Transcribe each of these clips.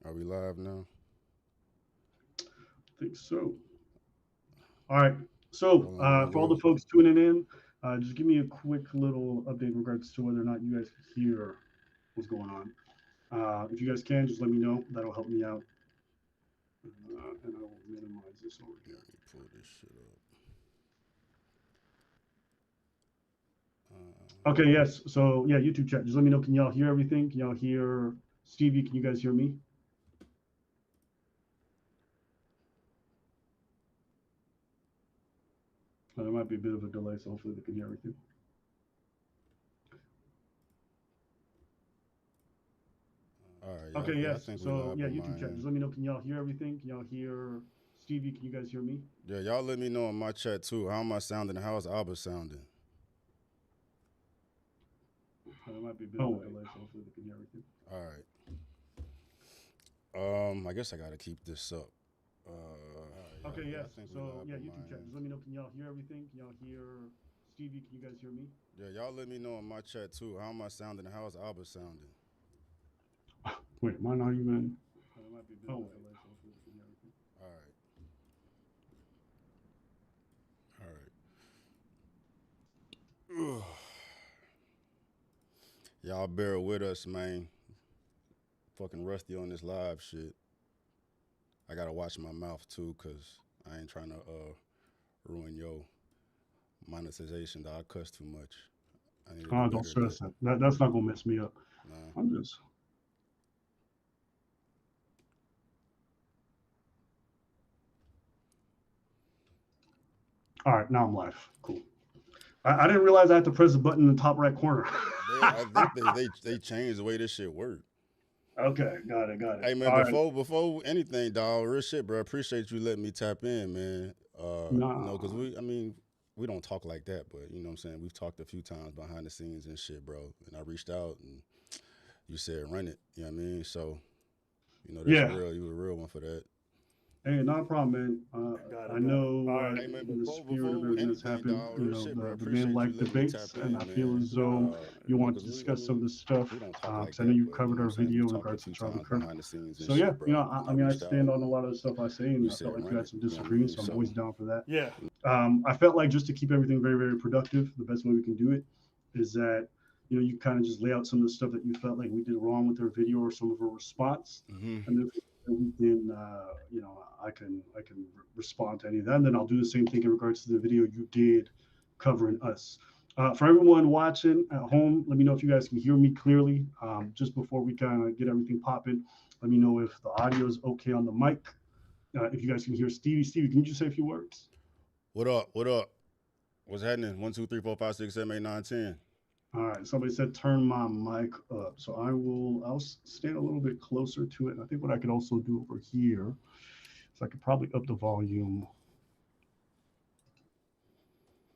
Are we live now? I think so. All right. So, Rolling, rolling, for all the yo. folks tuning in, just give me a quick little update in regards to whether or not you guys can hear what's going on. If you guys can, just let me know. That'll help me out. And I will minimize this over here. Let me pull this shit up. Okay, yes. So, yeah, YouTube chat. Just let me know. Can y'all hear everything? Can y'all hear Stevie? Can you guys hear me? There might be a bit of a delay, so hopefully they can hear everything. All right, Okay, yeah, I yes. think we So, live yeah, on my YouTube chat. Just end. let me know. Can y'all hear everything? Can y'all hear Stevie? Can you guys hear me? Yeah, y'all let me know in my chat too. How am I sounding? How's Albert sounding? There might be a bit of a delay, so hopefully they can hear everything. All right. I guess I gotta keep this up. Okay, Yeah, yes. I think we So, live yeah, on my YouTube chat. end. Just let me know. Can y'all hear everything? Can y'all hear Stevie? Can you guys hear me? Yeah, y'all let me know in my chat too. How am I sounding? How's Albert sounding? Wait, am I not even? There might be a bit of a delay, so hopefully they can hear everything. All right, all right. Y'all bear with us, man. Fucking rusty on this live shit. I gotta watch my mouth too, cause I ain't trying to ruin your monetization. Dog, I cuss too much. I need to do Don't better at stress that. that. That's not gonna mess me up. Nah. I'm just. All right, now I'm live. Cool. I didn't realize I had to press the button in the top right corner. I think they changed the way this shit work. Okay, got it, got it. Hey man, All right. before anything, dog, real shit, bro. Appreciate you letting me tap in, man. Cause Nah. I mean, we don't talk like that, but you know what I'm saying. We've talked a few times behind the scenes and shit, bro. And I reached out and you said run it. You know what I mean? So that's Yeah. real. You was a real one for that. Hey, not a problem, man. Got I it, got it. know All right. Hey man, in the spirit of before everything that's anything, happened, dog, real shit, bro. the men Appreciate you like letting me debates, tap and I in, feel man. as though you want to Cause we, I discuss some of mean, this stuff we don't talk like because I know that, you but you know covered what I'm our saying. We've video in talked a regards to few Charlie times Kirk. behind the scenes and So yeah, shit, bro. And I I mean, I reached out stand on a and lot of the stuff I say, you and I said felt like you run had it. some You know what I mean? disagreements, so I'm So always down for that. Yeah. I felt like just to keep everything very, very productive, the best way we can do it is that you kind of just lay out some of the stuff that you felt like we did wrong with our video or some of our response, hmm and then we can, I can respond to any of that, and then I'll do the same thing in regards to the video you did covering us. For everyone watching at home, let me know if you guys can hear me clearly. Just before we kind of get everything popping, let me know if the audio is okay on the mic. If you guys can hear Stevie. Stevie, can you just say a few words? what up? What up? What's happening? 1, 2, 3, 4, 5, 6, 7, 8, 9, 10. All right, somebody said turn my mic up, so I'll stand a little bit closer to it. And I think what I could also do over here is I could probably up the volume.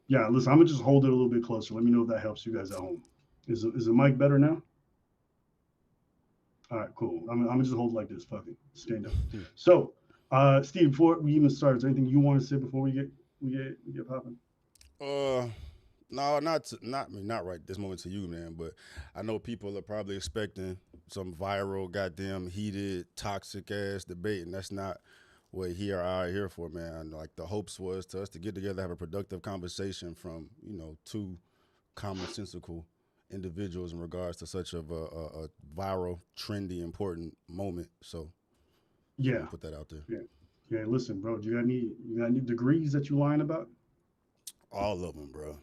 Yeah, listen, I'm gonna just hold it a little bit closer. Let me know if that helps you guys at home. Is the mic better now? All right, cool. I'm gonna just hold it like this. Fuck it, stand up. So, Steve, before we even start, is there anything you want to say before we get popping? uh, no, not right this moment to you, man. But I know people are probably expecting some viral, goddamn heated, toxic ass debate, and that's not what here I are here for, man. Like the hopes was to us to get together, have a productive conversation from two commonsensical individuals in regards to such of a viral, trendy, important moment. So just Yeah, want to put that out there. yeah, yeah. Listen, bro, do you got any degrees that you lying about? All of them, bro.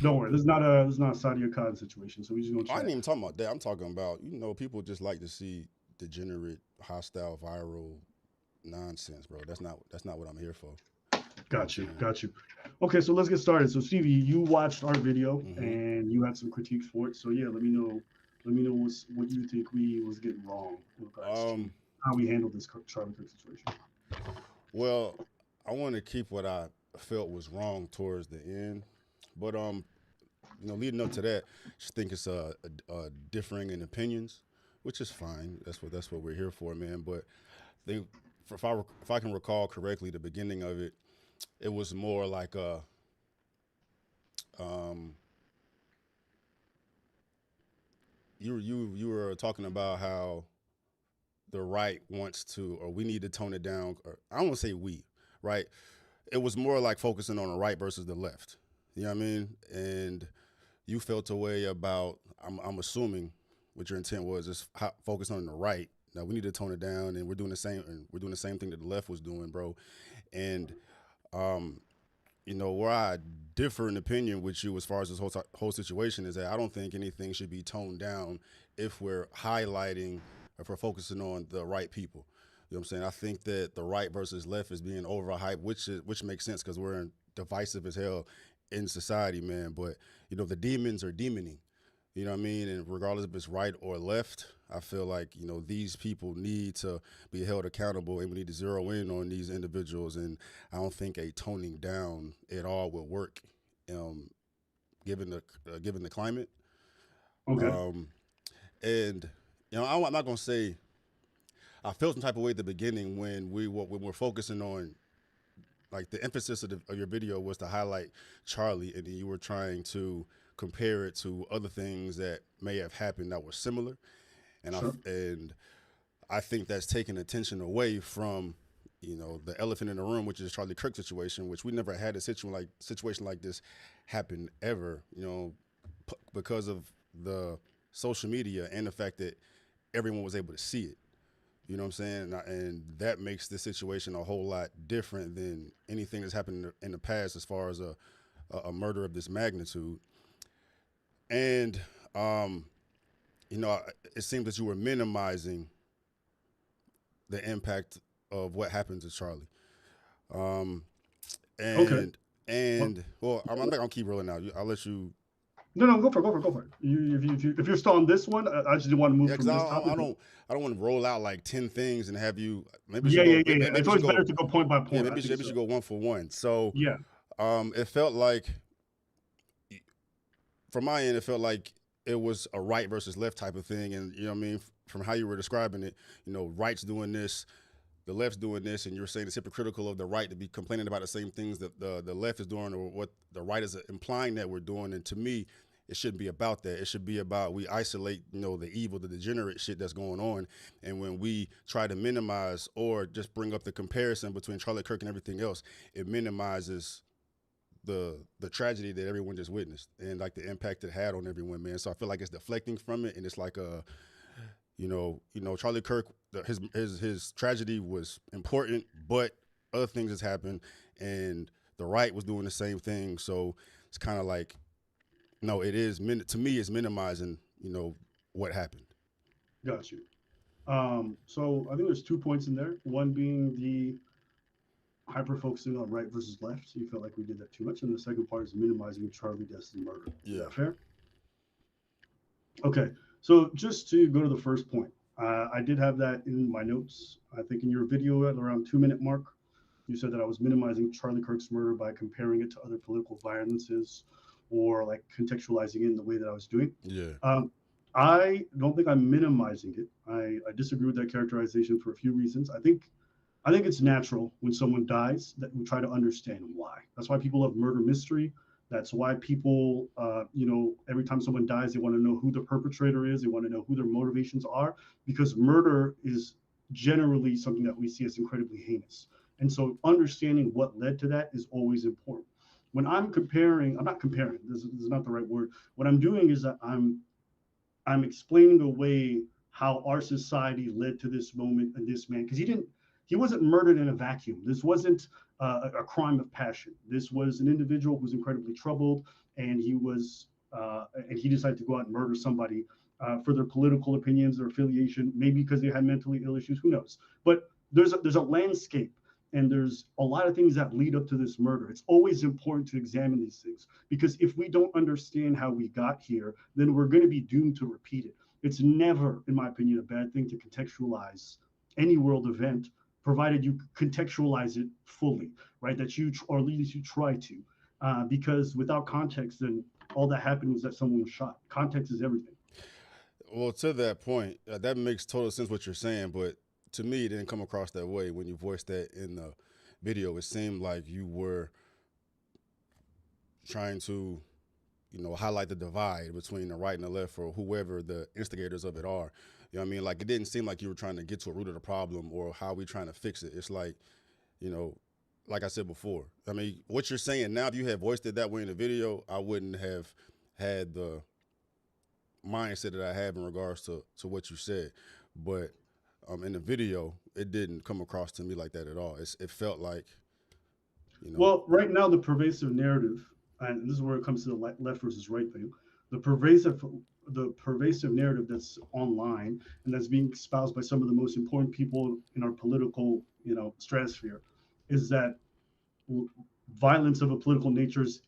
Don't worry, this is not a Saudi Khan situation, so we just gonna I ain't chat. even talking about that. I'm talking about people just like to see degenerate, hostile, viral nonsense, bro. That's not what I'm here for. You know what I'm Got you, saying? got you. Okay, so let's get started. So Stevie, you watched our video Mm-hmm. and you had some critiques for it. So yeah, let me know what you think we was getting wrong in regards to Um. how we handled this Charlie Kirk situation. Well, I want to keep what I felt was wrong towards the end, but leading up to that, just think it's differing in opinions, which is fine. That's what we're here for, man. But they, if I can recall correctly, the beginning of it, it was more like um, you were talking about how the right wants to, or we need to tone it down. Or I don't want to say we, right? It was more like focusing on the right versus the left. You know what I mean? And you felt a way about. I'm assuming what your intent was is focus on the right. Now we need to tone it down, and we're doing the same. And we're doing the same thing that the left was doing, bro. And um, where I differ in opinion with you as far as this whole situation is that I don't think anything should be toned down if we're highlighting, if we're focusing on the right people. You know what I'm saying? I think that the right versus left is being overhyped, which makes sense because we're divisive as hell in society, man. But the demons are demoning. You know what I mean? And regardless if it's right or left, I feel like, these people need to be held accountable and we need to zero in on these individuals. And I don't think a toning down at all will work, given the climate. Okay. Um, and, I'm not going to say I felt some type of way at the beginning when we're focusing on, like, the emphasis of your video was to highlight Charlie, and then you were trying to compare it to other things that may have happened that were similar, and Sure. I think that's taking attention away from the elephant in the room, which is Charlie Kirk situation, which we never had a situation like this happen ever, because of the social media and the fact that everyone was able to see it. You know what I'm saying? And that makes the situation a whole lot different than anything that's happened in the past as far as a murder of this magnitude. And, it seems that you were minimizing the impact of what happened to Charlie. Um, Okay. and, Well, well, I'm not going to keep rolling out. I'll let you. no, no, go for it. If you're still on this one, I just didn't want to move Yeah, because from this topic. I don't want to roll out like 10 things and have you. Maybe we should Yeah, go. yeah, yeah, Maybe, yeah. maybe It's we should always better go. to go point by Yeah, point. I think maybe we should so. go one for one. So, Yeah. it felt like, from my end, it felt like it was a right versus left type of thing, and what I mean, from how you were describing it, right's doing this, the left's doing this, and you're saying it's hypocritical of the right to be complaining about the same things that the left is doing, or what the right is implying that we're doing. And to me, it shouldn't be about that. It should be about we isolate, the evil, the degenerate shit that's going on, and when we try to minimize or just bring up the comparison between Charlie Kirk and everything else, it minimizes the tragedy that everyone just witnessed and like the impact it had on everyone, man. So I feel like it's deflecting from it, and it's like Charlie Kirk, his tragedy was important, but other things has happened, and the right was doing the same thing. So it's kind of like, no, it is to me, it's minimizing, what happened. Got you. So I think there's 2 points in there. One being the hyper focusing on right versus left. So you felt like we did that too much. And the second part is minimizing Charlie deaths and murder. Is Yeah. that fair? Okay. So just to go to the first point, I did have that in my notes. I think in your video at around 2 minute mark, you said that I was minimizing Charlie Kirk's murder by comparing it to other political violences or like contextualizing it in the way that I was doing. Yeah. I don't think I'm minimizing it. I disagree with that characterization for a few reasons. I think it's natural when someone dies that we try to understand why. That's why people love murder mystery. That's why people, every time someone dies, they want to know who the perpetrator is. They want to know who their motivations are, because murder is generally something that we see as incredibly heinous. And so understanding what led to that is always important. When I'm not comparing, this is not the right word. What I'm doing is that I'm explaining away how our society led to this moment and this man, because he wasn't murdered in a vacuum. This wasn't a crime of passion. This was an individual who was incredibly troubled, and he decided to go out and murder somebody for their political opinions, their affiliation, maybe because they had mentally ill issues. Who knows? But there's a landscape, and there's a lot of things that lead up to this murder. It's always important to examine these things, because if we don't understand how we got here, then we're going to be doomed to repeat it. It's never, in my opinion, a bad thing to contextualize any world event, provided you contextualize it fully, right? Or at least you try to, because without context, then all that happened was that someone was shot. Context is everything. Well, to that point, that makes total sense what you're saying, but to me, it didn't come across that way when you voiced that in the video. It seemed like you were trying to, highlight the divide between the right and the left, or whoever the instigators of it are. You know what I mean? Like it didn't seem like you were trying to get to a root of the problem or how we trying to fix it. It's like, you know, like I said before. I mean, what you're saying now, if you had voiced it that way in the video, I wouldn't have had the mindset that I have in regards to what you said. But in the video, it didn't come across to me like that at all. It felt like, you know, Well, right now the pervasive narrative, and this is where it comes to the left versus right thing, the pervasive the pervasive narrative that's online and that's being espoused by some of the most important people in our political, stratosphere, is that violence of a political nature is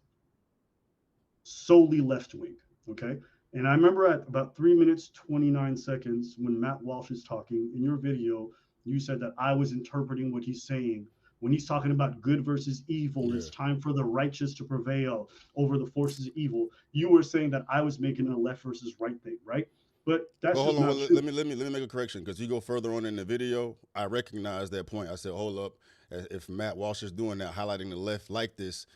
solely left wing. Okay. And I remember at about 3 minutes, 29 seconds, when Matt Walsh is talking in your video, you said that I was interpreting what he's saying. When he's talking about good versus evil, yeah. it's time for the righteous to prevail over the forces of evil. You were saying that I was making a left versus right thing, right? But that's Well, hold just on. not Well, true. let me make a correction because you go further on in the video. I recognize that point. I said, hold up. If Matt Walsh is doing that, highlighting the left like this,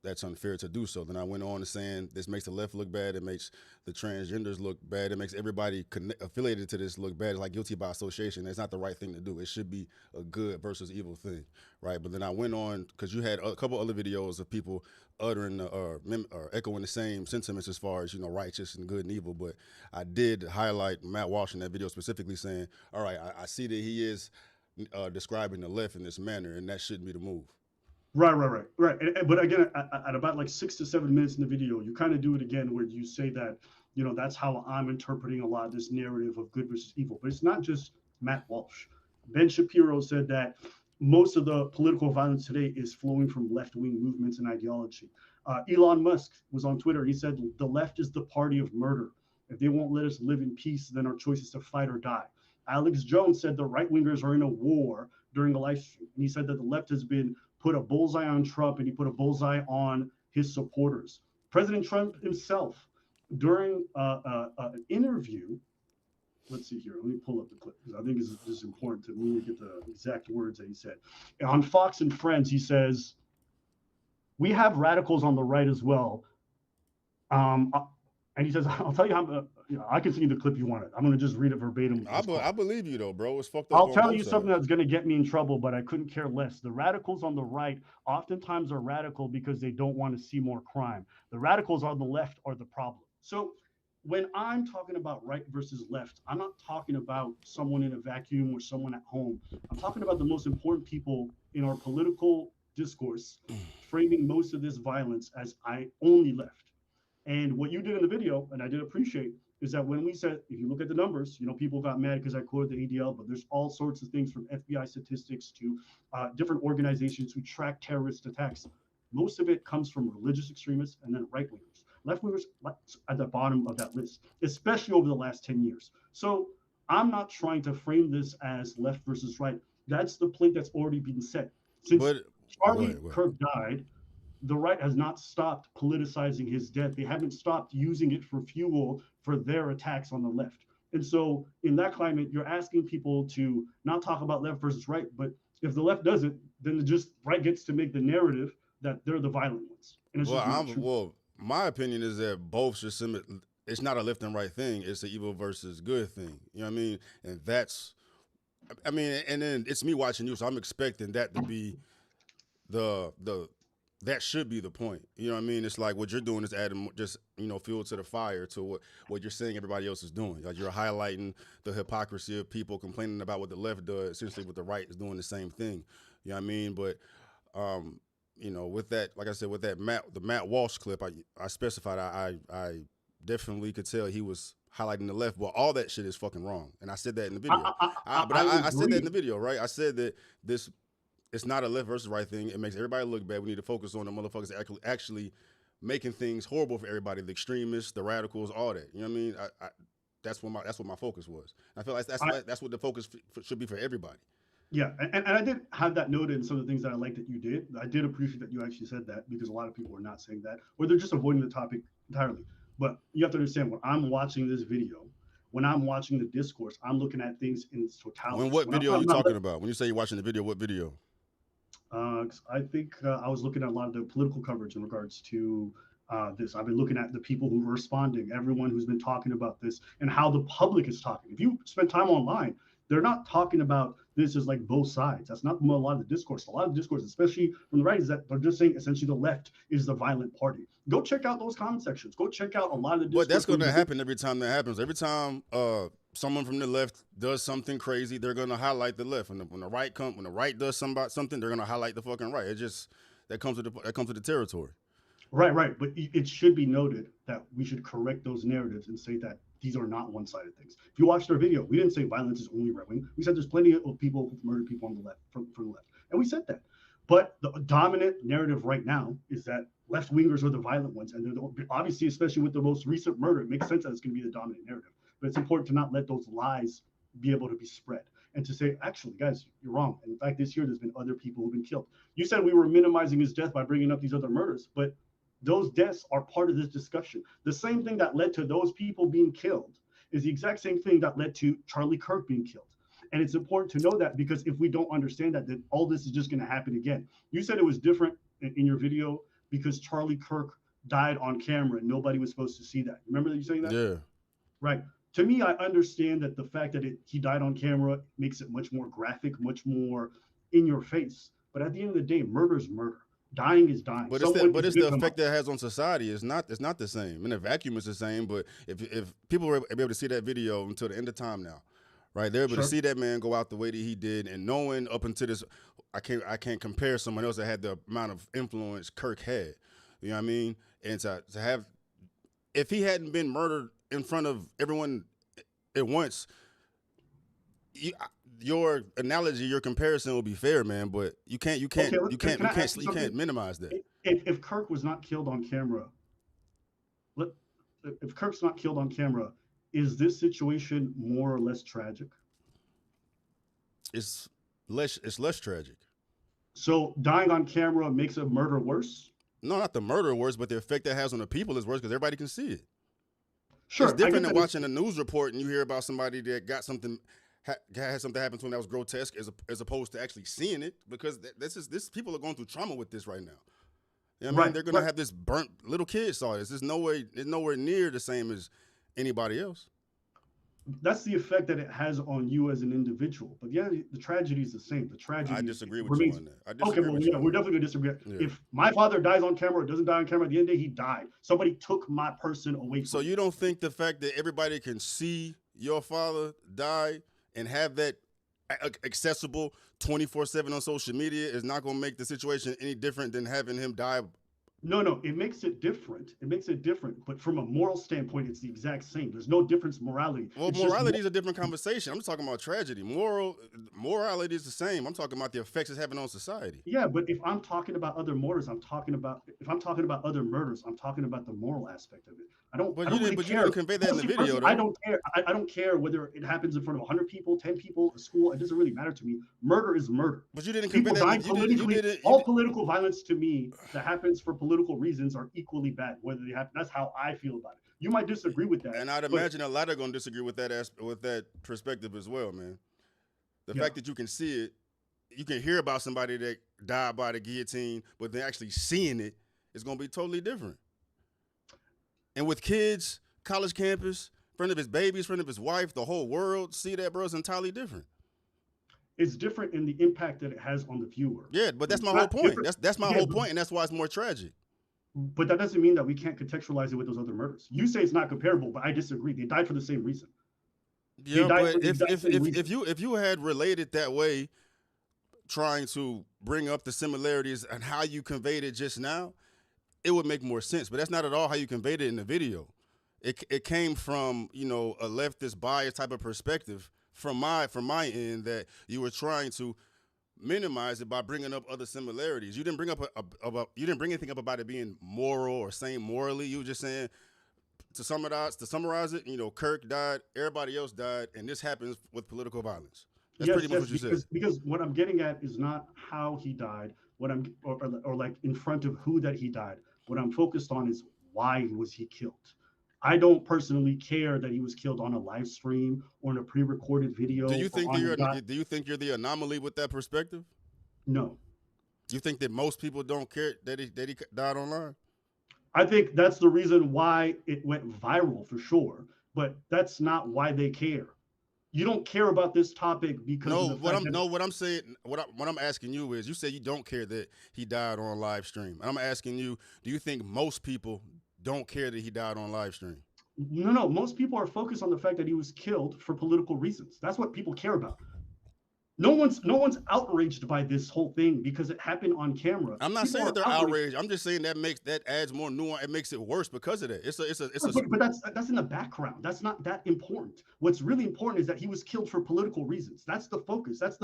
that's unfair to do so. Then I went on to saying this makes the left look bad. It makes the transgenders look bad. It makes everybody affiliated to this look bad. It's like guilty by association. That's not the right thing to do. It should be a good versus evil thing, right? But then I went on because you had a couple other videos of people uttering or echoing the same sentiments as far as righteous and good and evil. But I did highlight Matt Walsh in that video specifically saying, all right, I see that he is describing the left in this manner, and that shouldn't be the move. Right. But again, at about like 6 to 7 minutes in the video, you kind of do it again where you say that, that's how I'm interpreting a lot of this narrative of good versus evil. But it's not just Matt Walsh. Ben Shapiro said that most of the political violence today is flowing from left wing movements and ideology. Elon Musk was on Twitter. He said the left is the party of murder. If they won't let us live in peace, then our choice is to fight or die. Alex Jones said the right wingers are in a war during a live stream. And he said that the left has been put a bullseye on Trump and he put a bullseye on his supporters. President Trump himself, during an interview, let's see here, let me pull up the clip because I think it's just important to me to get the exact words that he said. On Fox and Friends, he says, we have radicals on the right as well. Um, and he says, I'll tell you how, I can send you the clip you wanted. I'm going to just read it verbatim. I believe you though, bro. It's fucked up I'll on tell both you something sides. that's going to get me in trouble, but I couldn't care less. The radicals on the right oftentimes are radical because they don't want to see more crime. The radicals on the left are the problem. So when I'm talking about right versus left, I'm not talking about someone in a vacuum or someone at home. I'm talking about the most important people in our political discourse framing most of this violence as I only left. And what you did in the video, and I did appreciate, is that when we said, if you look at the numbers, people got mad because I quoted the ADL, but there's all sorts of things from FBI statistics to different organizations who track terrorist attacks. Most of it comes from religious extremists and then right wingers. Left wingers at the bottom of that list, especially over the last 10 years. So I'm not trying to frame this as left versus right. That's the plate that's already been set. Since But Charlie Kirk died, the right has not stopped politicizing his death. They haven't stopped using it for fuel for their attacks on the left. And so, in that climate, you're asking people to not talk about left versus right, but if the left does it, then the just right gets to make the narrative that they're the violent ones, and it's just not true. my opinion is that both should submit. It's not a left and right thing. It's an evil versus good thing. You know what I mean? And and then it's me watching you, so I'm expecting that to be the that should be the point. You know what I mean? It's like what you're doing is adding just fuel to the fire to what you're saying everybody else is doing. Like you're highlighting the hypocrisy of people complaining about what the left does, essentially what the right is doing the same thing. You know what I mean? But with that, like I said, with that the Matt Walsh clip, I specified I definitely could tell he was highlighting the left. Well, all that shit is fucking wrong, and I said that in the video. I said that in the Agree. video, right? I said that this it's not a left versus right thing. It makes everybody look bad. We need to focus on the motherfuckers actually making things horrible for everybody. The extremists, the radicals, all that. You know what I mean? That's what my focus was. I feel like that's what the focus should be for everybody. Yeah, and I did have that noted in some of the things that I like that you did. I did appreciate that you actually said that because a lot of people are not saying that, or they're just avoiding the topic entirely. But you have to understand when I'm watching this video, when I'm watching the discourse, I'm looking at things in its When totality. what When I'm video are talking you about, talking about? When you say you're watching the video, what video? I think I was looking at a lot of the political coverage in regards to this. I've been looking at the people who are responding, everyone who's been talking about this, and how the public is talking. If you spend time online, they're not talking about this as like both sides. That's not a lot of the discourse. A lot of the discourse, especially from the right, is that they're just saying essentially the left is the violent party. Go check out those comment sections. Go check out a lot of the discourse. But that's going to happen every time that happens. Every time someone from the left does something crazy, they're going to highlight the left. When the right does something, they're going to highlight the fucking right. It just that comes with the territory. Right. But it should be noted that we should correct those narratives and say that these are not one-sided things. If you watched our video, we didn't say violence is only right-wing. We said there's plenty of people who've murdered people on the left, from the left. And we said that. But the dominant narrative right now is that left-wingers are the violent ones. And they're obviously, especially with the most recent murder, it makes sense that it's going to be the dominant narrative. But it's important to not let those lies be able to be spread. And to say, actually, guys, you're wrong. And in fact, this year, there's been other people who've been killed. You said we were minimizing his death by bringing up these other murders, but those deaths are part of this discussion. The same thing that led to those people being killed is the exact same thing that led to Charlie Kirk being killed. And it's important to know that, because if we don't understand that, then all this is just going to happen again. You said it was different in your video because Charlie Kirk died on camera and nobody was supposed to see that. Remember that you saying that? Yeah. Right. To me, I understand that the fact that he died on camera makes it much more graphic, much more in your face. But at the end of the day, murder is murder. Dying is dying. But it's the effect that it has on society. It's not the same. In a vacuum, it's the same. But if people were able to see that video until the end of time now, right? They're able to see that man go out the way that he did, and knowing up until this, I can't compare someone else that had the amount of influence Kirk had. You know what I mean? And to have, if he hadn't been murdered in front of everyone at once, your analogy, your comparison will be fair, man. But you can't minimize that. If Kirk was not killed on camera, if Kirk's not killed on camera, is this situation more or less tragic? It's less tragic. So dying on camera makes a murder worse? No, not the murder worse, but the effect that has on the people is worse because everybody can see it. Sure, it's different than watching a news report and you hear about somebody that got something. Had something happen to him that was grotesque, as opposed to actually seeing it, because this people are going through trauma with this right now. You know what I mean? They're gonna have this burnt. Little kids saw this. It's nowhere near the same as anybody else. That's the effect that it has on you as an individual. But yeah, the tragedy is the same. The tragedy. I disagree with you on that. We're definitely gonna disagree. Yeah. If my father dies on camera or doesn't die on camera, at the end of the day, he died. Somebody took my person away from me. So you don't think the fact that everybody can see your father die and have that accessible 24/7 on social media is not going to make the situation any different than having him die? No, it makes it different. But from a moral standpoint, it's the exact same. There's no difference in morality. Well, morality is a different conversation. I'm just talking about tragedy. Morality is the same. I'm talking about the effects it's having on society. Yeah, but if I'm talking about other murders, if I'm talking about other murders, I'm talking about the moral aspect of it. You didn't convey that in the video, though. I don't care. I don't care whether it happens in front of 100 people, 10 people, a school. It doesn't really matter to me. Murder is murder. But you didn't convey that. All political violence to me that happens for political reasons are equally bad, whether they happen. That's how I feel about it. You might disagree with that. And I'd imagine a lot are going to disagree with that perspective as well, man. The fact that you can see it, you can hear about somebody that died by the guillotine, but then actually seeing it is going to be totally different. And with kids, college campus, in front of his babies, in front of his wife, the whole world see that, bro, is entirely different. It's different in the impact that it has on the viewer. Yeah, but that's my whole point. That's my whole point, and that's why it's more tragic. But that doesn't mean that we can't contextualize it with those other murders. You say it's not comparable, but I disagree. They died for the same reason. Yeah, but if you had related that way, trying to bring up the similarities and how you conveyed it just now, it would make more sense. But that's not at all how you conveyed it in the video. It came from, a leftist bias type of perspective from my end, that you were trying to minimize it by bringing up other similarities. You didn't bring up you didn't bring anything up about it being moral or same morally. You were just saying, to summarize it, Kirk died, everybody else died, and this happens with political violence. That's pretty much what you said. Because what I'm getting at is not how he died, or like in front of who that he died. What I'm focused on is why was he killed. I don't personally care that he was killed on a live stream or in a pre-recorded video. Do you think you're the anomaly with that perspective? No. You think that most people don't care that he died online? I think that's the reason why it went viral for sure, but that's not why they care. You don't care about this topic because of No, the fact that what I'm saying, what I'm asking you is, you say you don't care that he died on live stream, and I'm asking you, do you think most people don't care that he died on live stream? no, most people are focused on the fact that he was killed for political reasons. That's what people care about. No one's outraged by this whole thing because it happened on camera. I'm not People saying that are they're outraged. outraged. I'm just saying that adds more nuance. It makes it worse because of that. It's a But that's in the background. That's not that important. What's really important is that he was killed for political reasons. That's the focus. That's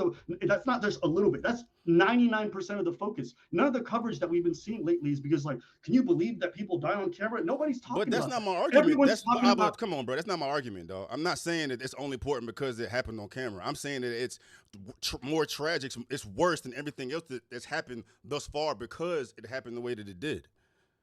not just a little bit. That's 99% of the focus. None of the coverage that we've been seeing lately is because, like, can you believe that people die on camera? Nobody's But talking that's about not that. my argument. Everyone's That's talking about. but come on, bro. That's not my argument, dog. I'm not saying that it's only important because it happened on camera. I'm saying that it's more tragic. It's worse than everything else that's happened thus far because it happened the way that it did.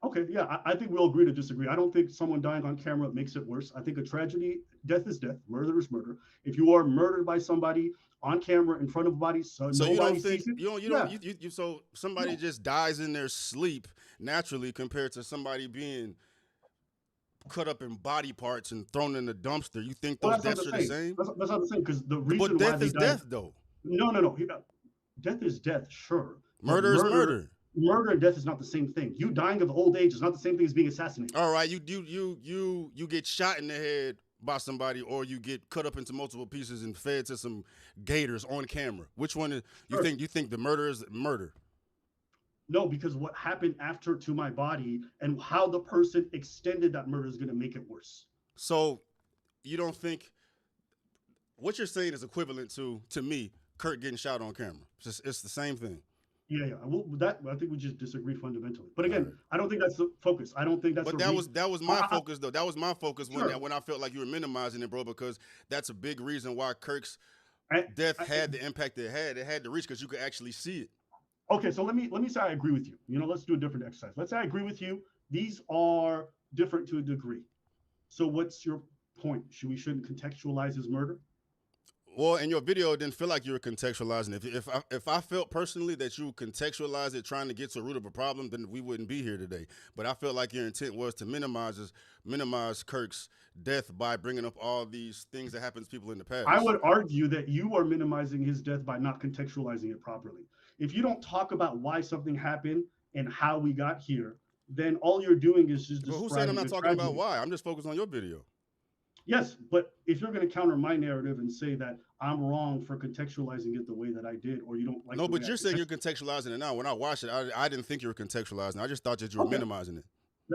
Okay, yeah, I think we'll agree to disagree. I don't think someone dying on camera makes it worse. I think a tragedy, death is death, murder is murder. If you are murdered by somebody on camera in front of a body, so So you don't nobody think sees it, you don't yeah, so somebody no, just dies in their sleep naturally compared to somebody being cut up in body parts and thrown in the dumpster. You think well, those that's not the deaths are the same. same? That's not the same because the But reason why death they is died, death though. no. Death is death, sure, but Murder is murder. murder and death is not the same thing. You dying of old age is not the same thing as being assassinated. All right, you get shot in the head by somebody, or you get cut up into multiple pieces and fed to some gators on camera. Which one is Sure. you think the murder is murder? No, because what happened after to my body and how the person extended that murder is going to make it worse. So you don't think what you're saying is equivalent to me, Kirk getting shot on camera. It's the same thing. Yeah. Well, that I think we just disagree fundamentally. But All right. again, I don't think that's the focus. I don't think that's But the reason. that was my focus though. That was my focus Sure. when I felt like you were minimizing it, bro, because that's a big reason why Kirk's I, death I, had the impact it had. It had to reach because you could actually see it. okay, so let me say I agree with you. Let's do a different exercise. Let's say I agree with you. These are different to a degree. So what's your point? Shouldn't contextualize his murder? Well, in your video, it didn't feel like you were contextualizing. If I felt personally that you contextualized it, trying to get to the root of a problem, then we wouldn't be here today. But I felt like your intent was to minimize Kirk's death by bringing up all these things that happened to people in the I past. would argue that you are minimizing his death by not contextualizing it properly. If you don't talk about why something happened and how we got here, then all you're doing is just But who said I'm describing not a talking about tragedy. why? I'm just focused on your video. Yes, but if you're going to counter my narrative and say that I'm wrong for contextualizing it the way that I did, or you don't like No, the way but I you're saying you're contextualized, contextualizing it now. When I watched it, I didn't think you were contextualizing. I just thought that you were okay, minimizing it.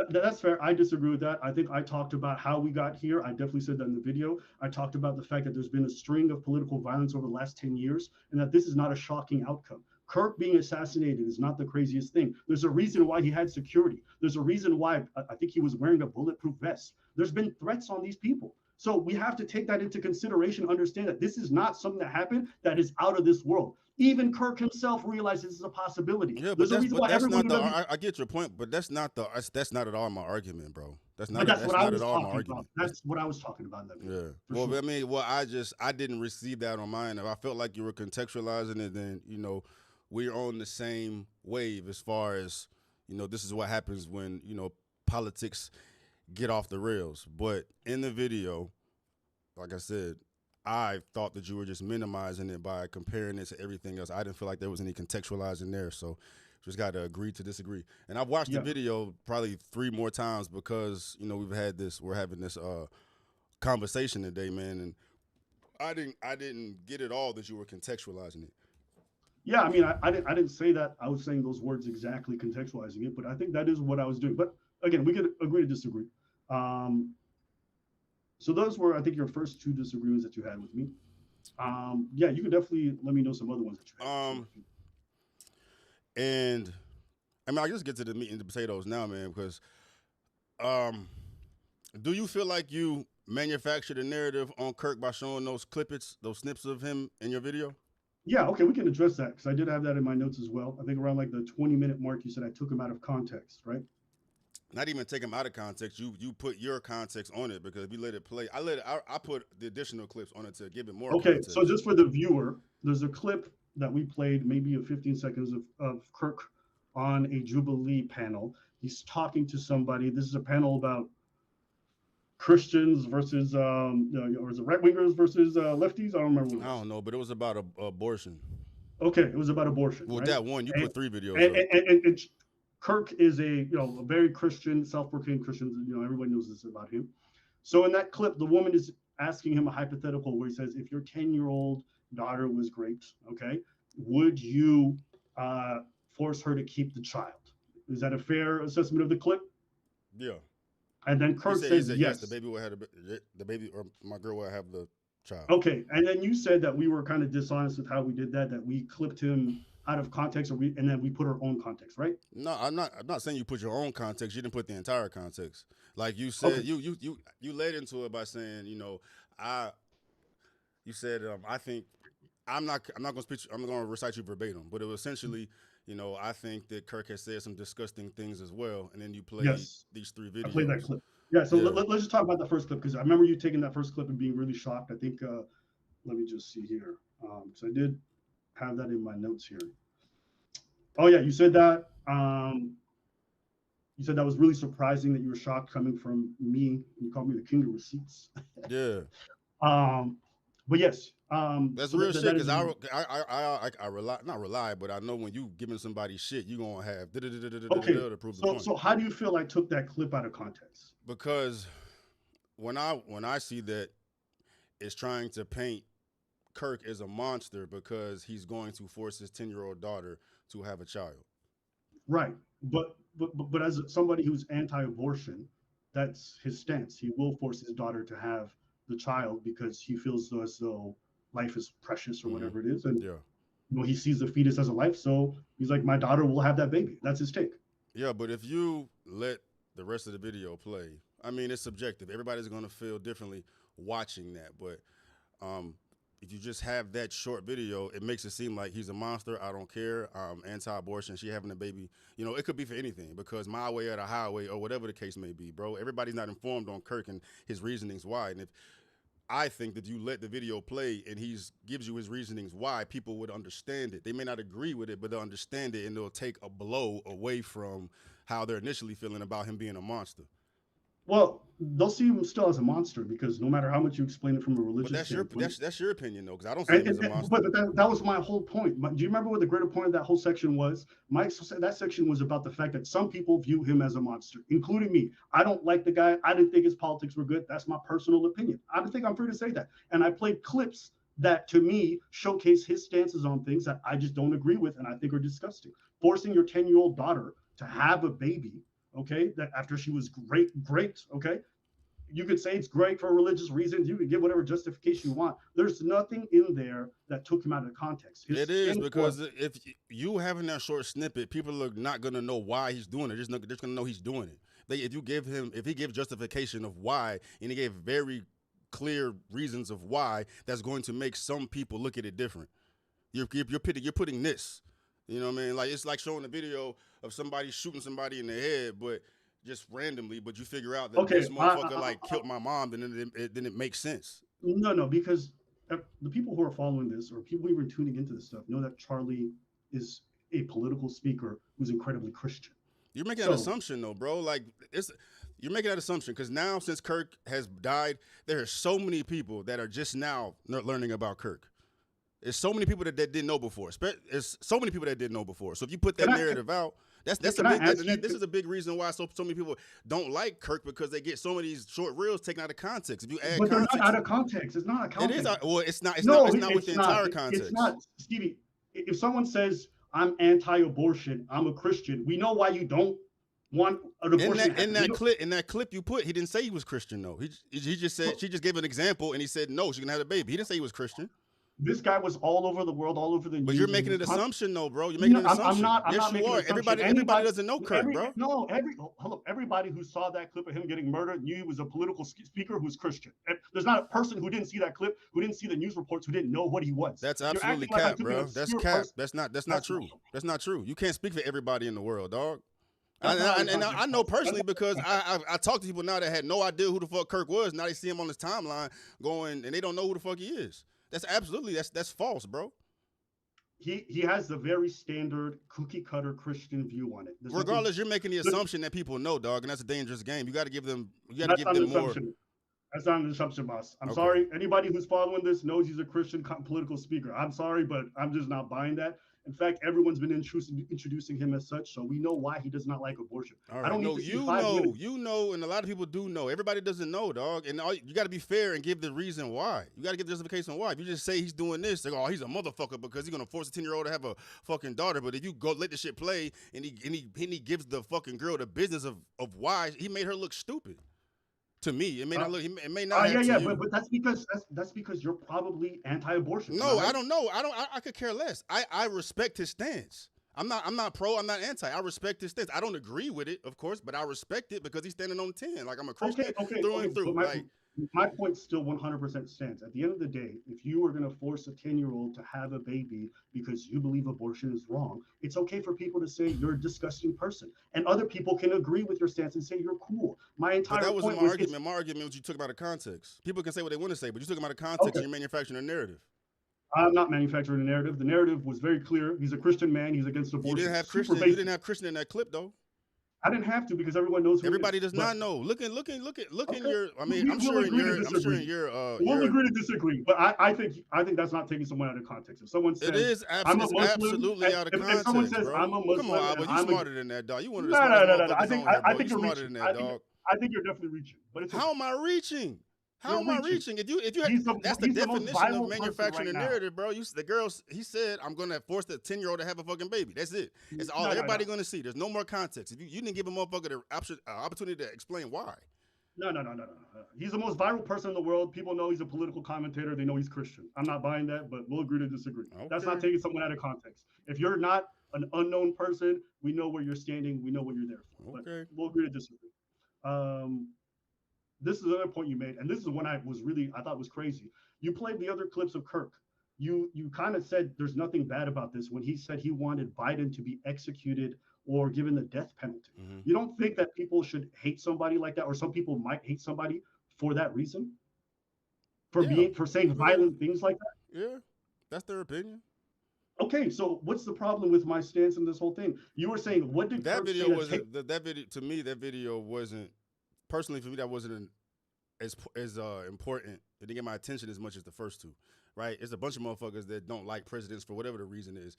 that's fair. I disagree with that. I think I talked about how we got here. I definitely said that in the video. I talked about the fact that there's been a string of political violence over the last 10 years and that this is not a shocking outcome. Kirk being assassinated is not the craziest thing. There's a reason why he had security. There's a reason why I think he was wearing a bulletproof vest. There's been threats on these people. So we have to take that into consideration, understand that this is not something that happened that is out of this world. Even Kirk himself realizes this is a possibility. Yeah, There's a reason but why that's everyone not who the. doesn't, I get your point, but that's not at all my argument, bro. but that's what That's I not at was all my talking about. argument. That's what I was talking about in that video, Yeah. for Well, sure. I mean, I didn't receive that on mine. If I felt like you were contextualizing it, then we're on the same wave as far as this is what happens when politics get off the rails. But in the video, like I said, I thought that you were just minimizing it by comparing it to everything else. I didn't feel like there was any contextualizing there, so just got to agree to disagree. And I've watched the Yeah. video probably 3 more times because we're having this conversation today, man, and I didn't get it all that you were contextualizing it. Yeah, I mean, I didn't say that. I was saying those words exactly, contextualizing it, but I think that is what I was doing. But again, we could agree to disagree. Um, so those were, I think, your first two disagreements that you had with me. Yeah, you can definitely let me know some other ones that you had too. Um, and I mean, I just get to the meat and the potatoes now, man, because um, do you feel like you manufactured a narrative on Kirk by showing those those snips of him in your video? Yeah, okay, we can address that because I did have that in my notes as well. I think around like the 20-minute mark, you said I took him out of context, right? Not even take him out of context. You put your context on it because if you let it play, I put the additional clips on it to give it more Okay, so context. just for the viewer, there's a clip that we played, maybe of 15 seconds of Kirk on a Jubilee panel. He's talking to somebody. This is a panel about Christians versus or is it right wingers versus lefties? I don't remember what I it was. don't know, but it was about abortion. Okay, it was about abortion, Well, right? that one, you And put 3 videos and, up. and Kirk is a very Christian, self-proclaimed Christian. Everybody knows this about him. So in that clip, the woman is asking him a hypothetical where he says, if your 10-year-old daughter was raped, okay, would you force her to keep the child? Is that a fair assessment of the clip? Yeah. And then He Kirk said, he says said yes. The yes. baby will have the baby, or my girl will have the child. Okay, and then you said that we were kind of dishonest with how we did that. That we clipped him out of context, and then we put our own context, right? No, I'm not. I'm not saying you put your own context. You didn't put the entire context. Like you Okay. said, you led into it by saying, I. You said, I think I'm not gonna speak. I'm gonna recite you verbatim, but it was essentially, I think that Kirk has said some disgusting things as well, and then you played Yes, these 3 I played that videos. clip. Yeah, so Yeah, let's just talk about the first clip because I remember you taking that first clip and being really shocked. I think let me just see here. So I did have that in my notes here. Oh yeah, you said that. You said that was really surprising that you were shocked coming from me. You called me the king of receipts. yeah. um, but yes, That's so real that shit. is Cause I rely, not rely, but I know when you giving somebody shit, you gonna have okay. to prove the So point. so how do you feel I took that clip out of context? Because when I see that, it's trying to paint Kirk as a monster because he's going to force his 10-year-old daughter to have a child. Right. But as somebody who's anti-abortion, that's his stance. He will force his daughter to have the child because he feels as though life is precious or Mm-hmm. whatever it is, and Yeah. he sees the fetus as a life. So he's like, my daughter will have that baby. That's his take. Yeah, but if you let the rest of the video play, I mean, it's subjective. Everybody's going to feel differently watching that. But if you just have that short video, it makes it seem like he's a monster. I don't care. Anti-abortion. She having a baby. It could be for anything because my way or the highway or whatever the case may be, bro. Everybody's not informed on Kirk and his reasonings why. And if I think that you let the video play and he gives you his reasonings why, people would understand it. They may not agree with it, but they'll understand it and they'll take a blow away from how they're initially feeling about him being a monster. Well, they'll see him still as a monster because no matter how much you explain it from a But religious that's your standpoint, that's your opinion though, because I don't see and, him as a monster. but that was my whole point. Do you remember what the greater point of that whole section was? That section was about the fact that some people view him as a monster, including me. I don't like the guy. I didn't think his politics were good. That's my personal opinion. I think I'm free to say that. And I played clips that, to me, showcase his stances on things that I just don't agree with and I think are disgusting. Forcing your 10-year-old daughter to have a baby, okay, that after she was great, okay, you could say it's great for religious reasons. You could give whatever justification you want. There's nothing in there that took him out of context. His It is stance was because if you having that short snippet, people are not gonna know why he's doing it. They're just gonna know he's doing it. If he gives justification of why, and he gave very clear reasons of why, that's going to make some people look at it different. You're putting this. You know what I mean? Like it's like showing a video of somebody shooting somebody in the head, but just randomly. But you figure out that okay. this motherfucker like killed my mom, then it makes sense. No, because the people who are following this or people who are tuning into this stuff know that Charlie is a political speaker who's incredibly Christian. You're making that So assumption though, bro. Like you're making that assumption because now since Kirk has died, there are so many people that are just now learning about Kirk. There's so many people that didn't know before. There's so many people that didn't know before. So if you put that narrative out, that's a can I big. ask you? This is a big reason why so many people don't like Kirk because they get some of these short reels taken out of context. If you add But they're not context, out of context. It's not a it is. context. Well, it's not. No, It's not with it's the not. entire It's context. not, Stevie. If someone says I'm anti-abortion, I'm a Christian, we know why you don't want an abortion. In that clip you put, he didn't say he was Christian though. He just said she just gave an example and he said no, she can have a baby. He didn't say he was Christian. This guy was all over the world, all over the news. But you're making an assumption, though, bro. You're making an assumption. I'm Yes, not you making are. an assumption. Everybody doesn't know Kirk, bro. Everybody who saw that clip of him getting murdered knew he was a political speaker who's Christian. There's not a person who didn't see that clip, who didn't see the news reports, who didn't know what he was. That's absolutely cap, bro. That's cap. That's not true. That's not true. You can't speak for everybody in the world, dog. I know personally because I talk to people now that had no idea who the fuck Kirk was. Now they see him on his timeline going, and they don't know who the fuck he is. That's false, bro. he has the very standard cookie cutter Christian view on it. There's nothing. Regardless, you're making the assumption that people know, dog, and that's a dangerous game. You got to give them. You got to That's give not an them more. assumption. That's not an assumption, boss. I'm Okay. sorry. Anybody who's following this knows he's a Christian political speaker. I'm sorry, but I'm just not buying that. In fact, everyone's been introducing him as such, so we know why he does not like abortion. All I right. don't need No, to see 5 minutes. you know, and a lot of people do know. Everybody doesn't know, dog. And you got to be fair and give the reason why. You got to give the justification why. If you just say he's doing this, they go, oh, he's a motherfucker because he's gonna force a 10-year-old to have a fucking daughter. But if you go let the shit play and he gives the fucking girl the business of why he made her look stupid. To me, it may not look. It may not have Yeah, to you. but that's because you're probably anti-abortion. No, I don't know. I could care less. I respect his stance. I'm not pro. I'm not anti. I respect his stance. I don't agree with it, of course, but I respect it because he's standing on 10. Like I'm a Christian through and through. But my point still 100% stands. At the end of the day, if you are going to force a 10-year-old to have a baby because you believe abortion is wrong, it's okay for people to say you're a disgusting person, and other people can agree with your stance and say you're cool. My entire But that wasn't point my was argument. My argument was you took him out of context. People can say what they want to say, but you took him out of context okay. and you're manufacturing a narrative. I'm not manufacturing a narrative. The narrative was very clear. He's a Christian man. He's against abortion. You didn't have Christian in that clip though. I didn't have to because everyone knows who Everybody it is. does not know. Look in your. I mean, I'm We'll sure in agree to your. I'm sure disagree. in your. We'll agree to disagree. But I think that's not taking someone out of context. If someone says It is I'm a Muslim, absolutely out of context, if someone says bro. I'm a Muslim, Come on, Albert, you smarter than that, dog. You one of the smartest motherfuckers on here, bro. I think You you're smarter reaching. than that, dog. I think you're definitely reaching. But it's How am I reaching? How am I reaching? If you that's the definition of manufacturing a narrative, bro. The girls, he said, I'm gonna force the 10-year-old to have a fucking baby. That's it. It's all everybody gonna see. There's no more context. If you didn't give a motherfucker the opportunity to explain why. No. He's the most viral person in the world. People know he's a political commentator. They know he's Christian. I'm not buying that, but we'll agree to disagree. Okay. That's not taking someone out of context. If you're not an unknown person, we know where you're standing. We know what you're there for. Okay. But we'll agree to disagree. This is another point you made, and this is one I thought was crazy. You played the other clips of Kirk. You kind of said there's nothing bad about this when he said he wanted Biden to be executed or given the death penalty. Mm-hmm. You don't think that people should hate somebody like that, or some people might hate somebody for that reason? For saying violent things like that? Yeah, that's their opinion. Okay, so what's the problem with my stance in this whole thing? You were saying what did that Kirk video say wasn't that video to me? That video wasn't personally for me. That wasn't as important. It didn't get my attention as much as the first two. Right? It's a bunch of motherfuckers that don't like presidents for whatever the reason is.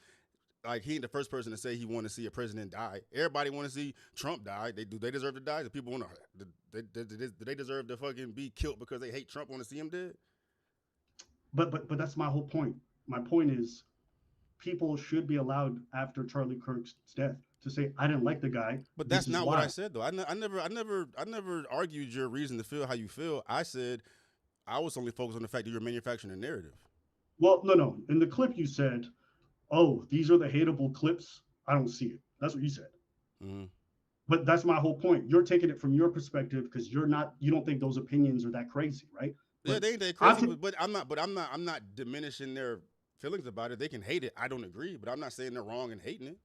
Like he ain't the first person to say he want to see a president die. Everybody want to see Trump die. They deserve to die? Do people want to? Do they deserve to fucking be killed because they hate Trump? Want to see him dead? But that's my whole point. My point is, people should be allowed after Charlie Kirk's death to say, I didn't like the guy. But that's not what I said though. I never argued your reason to feel how you feel. I said I was only focused on the fact that you're manufacturing a narrative. Well, no. In the clip you said, oh, these are the hateable clips. I don't see it. That's what you said. Mm-hmm. But that's my whole point. You're taking it from your perspective because you don't think those opinions are that crazy, right? Yeah, they ain't that crazy. But I'm not diminishing their feelings about it. They can hate it. I don't agree, but I'm not saying they're wrong and hating it.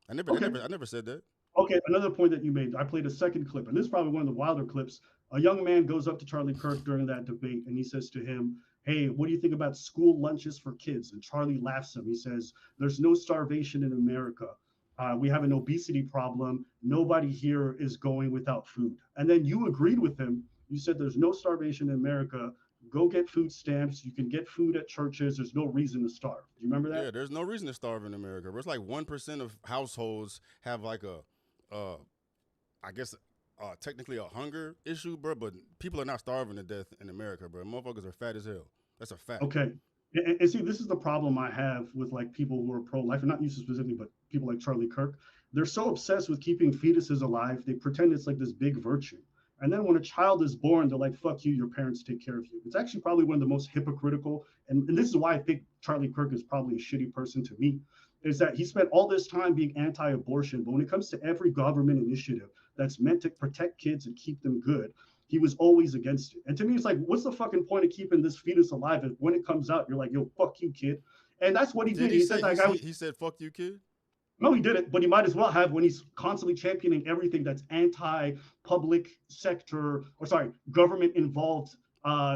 I never said that. Okay, another point that you made. I played a second clip, and this is probably one of the wilder clips. A young man goes up to Charlie Kirk during that debate, and he says to him, hey, what do you think about school lunches for kids? And Charlie laughs him. He says, there's no starvation in America. We have an obesity problem. Nobody here is going without food. And then you agreed with him. You said there's no starvation in America. Go get food stamps. You can get food at churches. There's no reason to starve. Do you remember that? Yeah, there's no reason to starve in America. It's like 1% of households have like technically a hunger issue, bro. But people are not starving to death in America, bro. Motherfuckers are fat as hell. That's a fact. Okay. And see, this is the problem I have with like people who are pro-life, and not you specifically, but people like Charlie Kirk. They're so obsessed with keeping fetuses alive. They pretend it's like this big virtue. And then when a child is born, they're like, fuck you, your parents take care of you. It's actually probably one of the most hypocritical, and this is why I think Charlie Kirk is probably a shitty person to me, is that he spent all this time being anti-abortion, but when it comes to every government initiative that's meant to protect kids and keep them good, he was always against it. And to me, it's like, what's the fucking point of keeping this fetus alive if when it comes out, you're like, yo, fuck you, kid. And that's what he did. He said, fuck you, kid? No, he didn't, but he might as well have when he's constantly championing everything that's anti-public sector, government-involved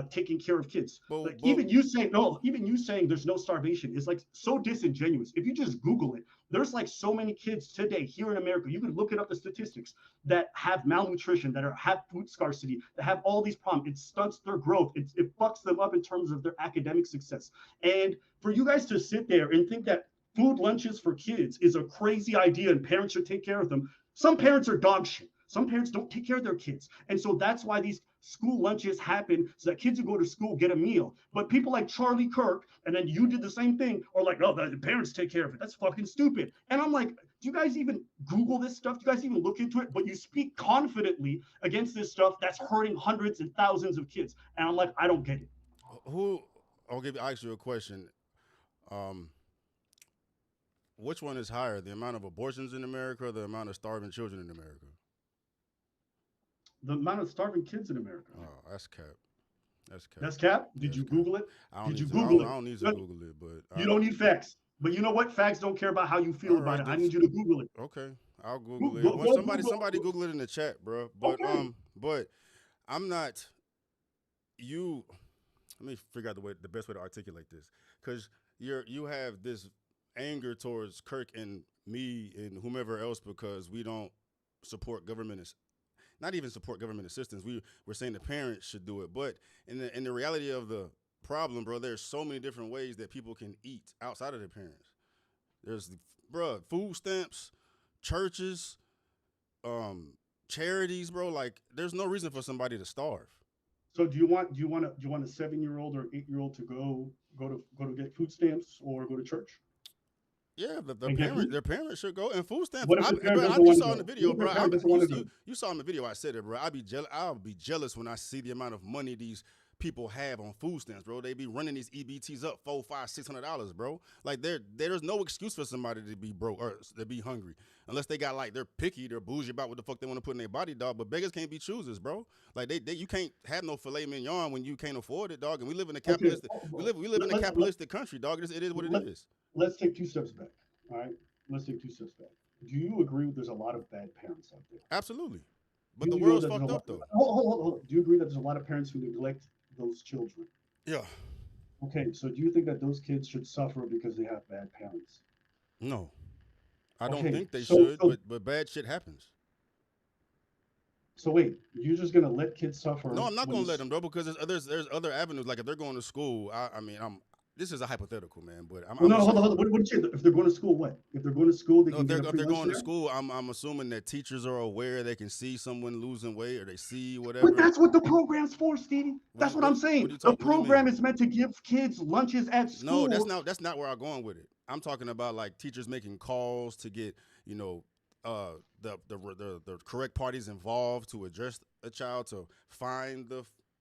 taking care of kids. Like but even you saying there's no starvation is like so disingenuous. If you just Google it, there's like so many kids today here in America. You can look it up, the statistics, that have malnutrition, have food scarcity, that have all these problems. It stunts their growth. It fucks them up in terms of their academic success. And for you guys to sit there and think that food lunches for kids is a crazy idea and parents should take care of them. Some parents are dog shit. Some parents don't take care of their kids. And so that's why these school lunches happen, so that kids who go to school get a meal. But people like Charlie Kirk, and then you did the same thing, are like, oh, the parents take care of it. That's fucking stupid. And I'm like, do you guys even Google this stuff? Do you guys even look into it? But you speak confidently against this stuff that's hurting hundreds and thousands of kids. And I'm like, I don't get it. I'll ask you a question. Um, which one is higher, the amount of abortions in America or the amount of starving children in America? The amount of starving kids in America. Oh, that's cap. That's cap. Did you Google it? Did you Google it? I don't need to Google it, but you don't need facts. But you know what? Facts don't care about how you feel about it. I need you to Google it. Okay, I'll Google it. Somebody Google it in the chat, bro. But okay. But I'm not. You. Let me figure out the best way to articulate this, because you have this anger towards Kirk and me and whomever else because we don't support government. Not even support government assistance. We're saying the parents should do it, but in the reality of the problem, bro, there's so many different ways that people can eat outside of their parents. There's, bro, food stamps, churches, charities, bro. Like, there's no reason for somebody to starve. So do you want a 7-year-old or 8-year-old to go to get food stamps or go to church? Yeah, their parents should go, and food stamps. What if the parent doesn't want to go? In the video, bro. You saw in the video. I said it, bro. I'll be jealous when I see the amount of money these people have on food stamps, bro. They be running these EBTs up $400, $500, $600, bro. Like there's no excuse for somebody to be broke or to be hungry unless they're picky, they're bougie about what the fuck they want to put in their body, dog. But beggars can't be choosers, bro. Like you can't have no filet mignon when you can't afford it, dog. And we live in a capitalistic we live in a capitalistic country, dog. It is what it is. Let's take 2 steps back. All right, let's take 2 steps back. Do you agree there's a lot of bad parents out there? Absolutely, but the world's fucked up though. Hold on. Do you agree that there's a lot of parents who neglect those children? Yeah. Okay, so do you think that those kids should suffer because they have bad parents? No, I don't think they should, but bad shit happens. So wait, you're just gonna let kids suffer? No, I'm not gonna let them, though, because there's other avenues. Like if they're going to school, this is a hypothetical, man. But hold on. What if they're going to school? What if they're going to school? If they're going to school, I'm assuming that teachers are aware. They can see someone losing weight, or they see whatever. But that's what the program's for, Stevie. That's what I'm saying. The program is meant to give kids lunches at school. No, that's not where I'm going with it. I'm talking about like teachers making calls to get the correct parties involved to address a child, to find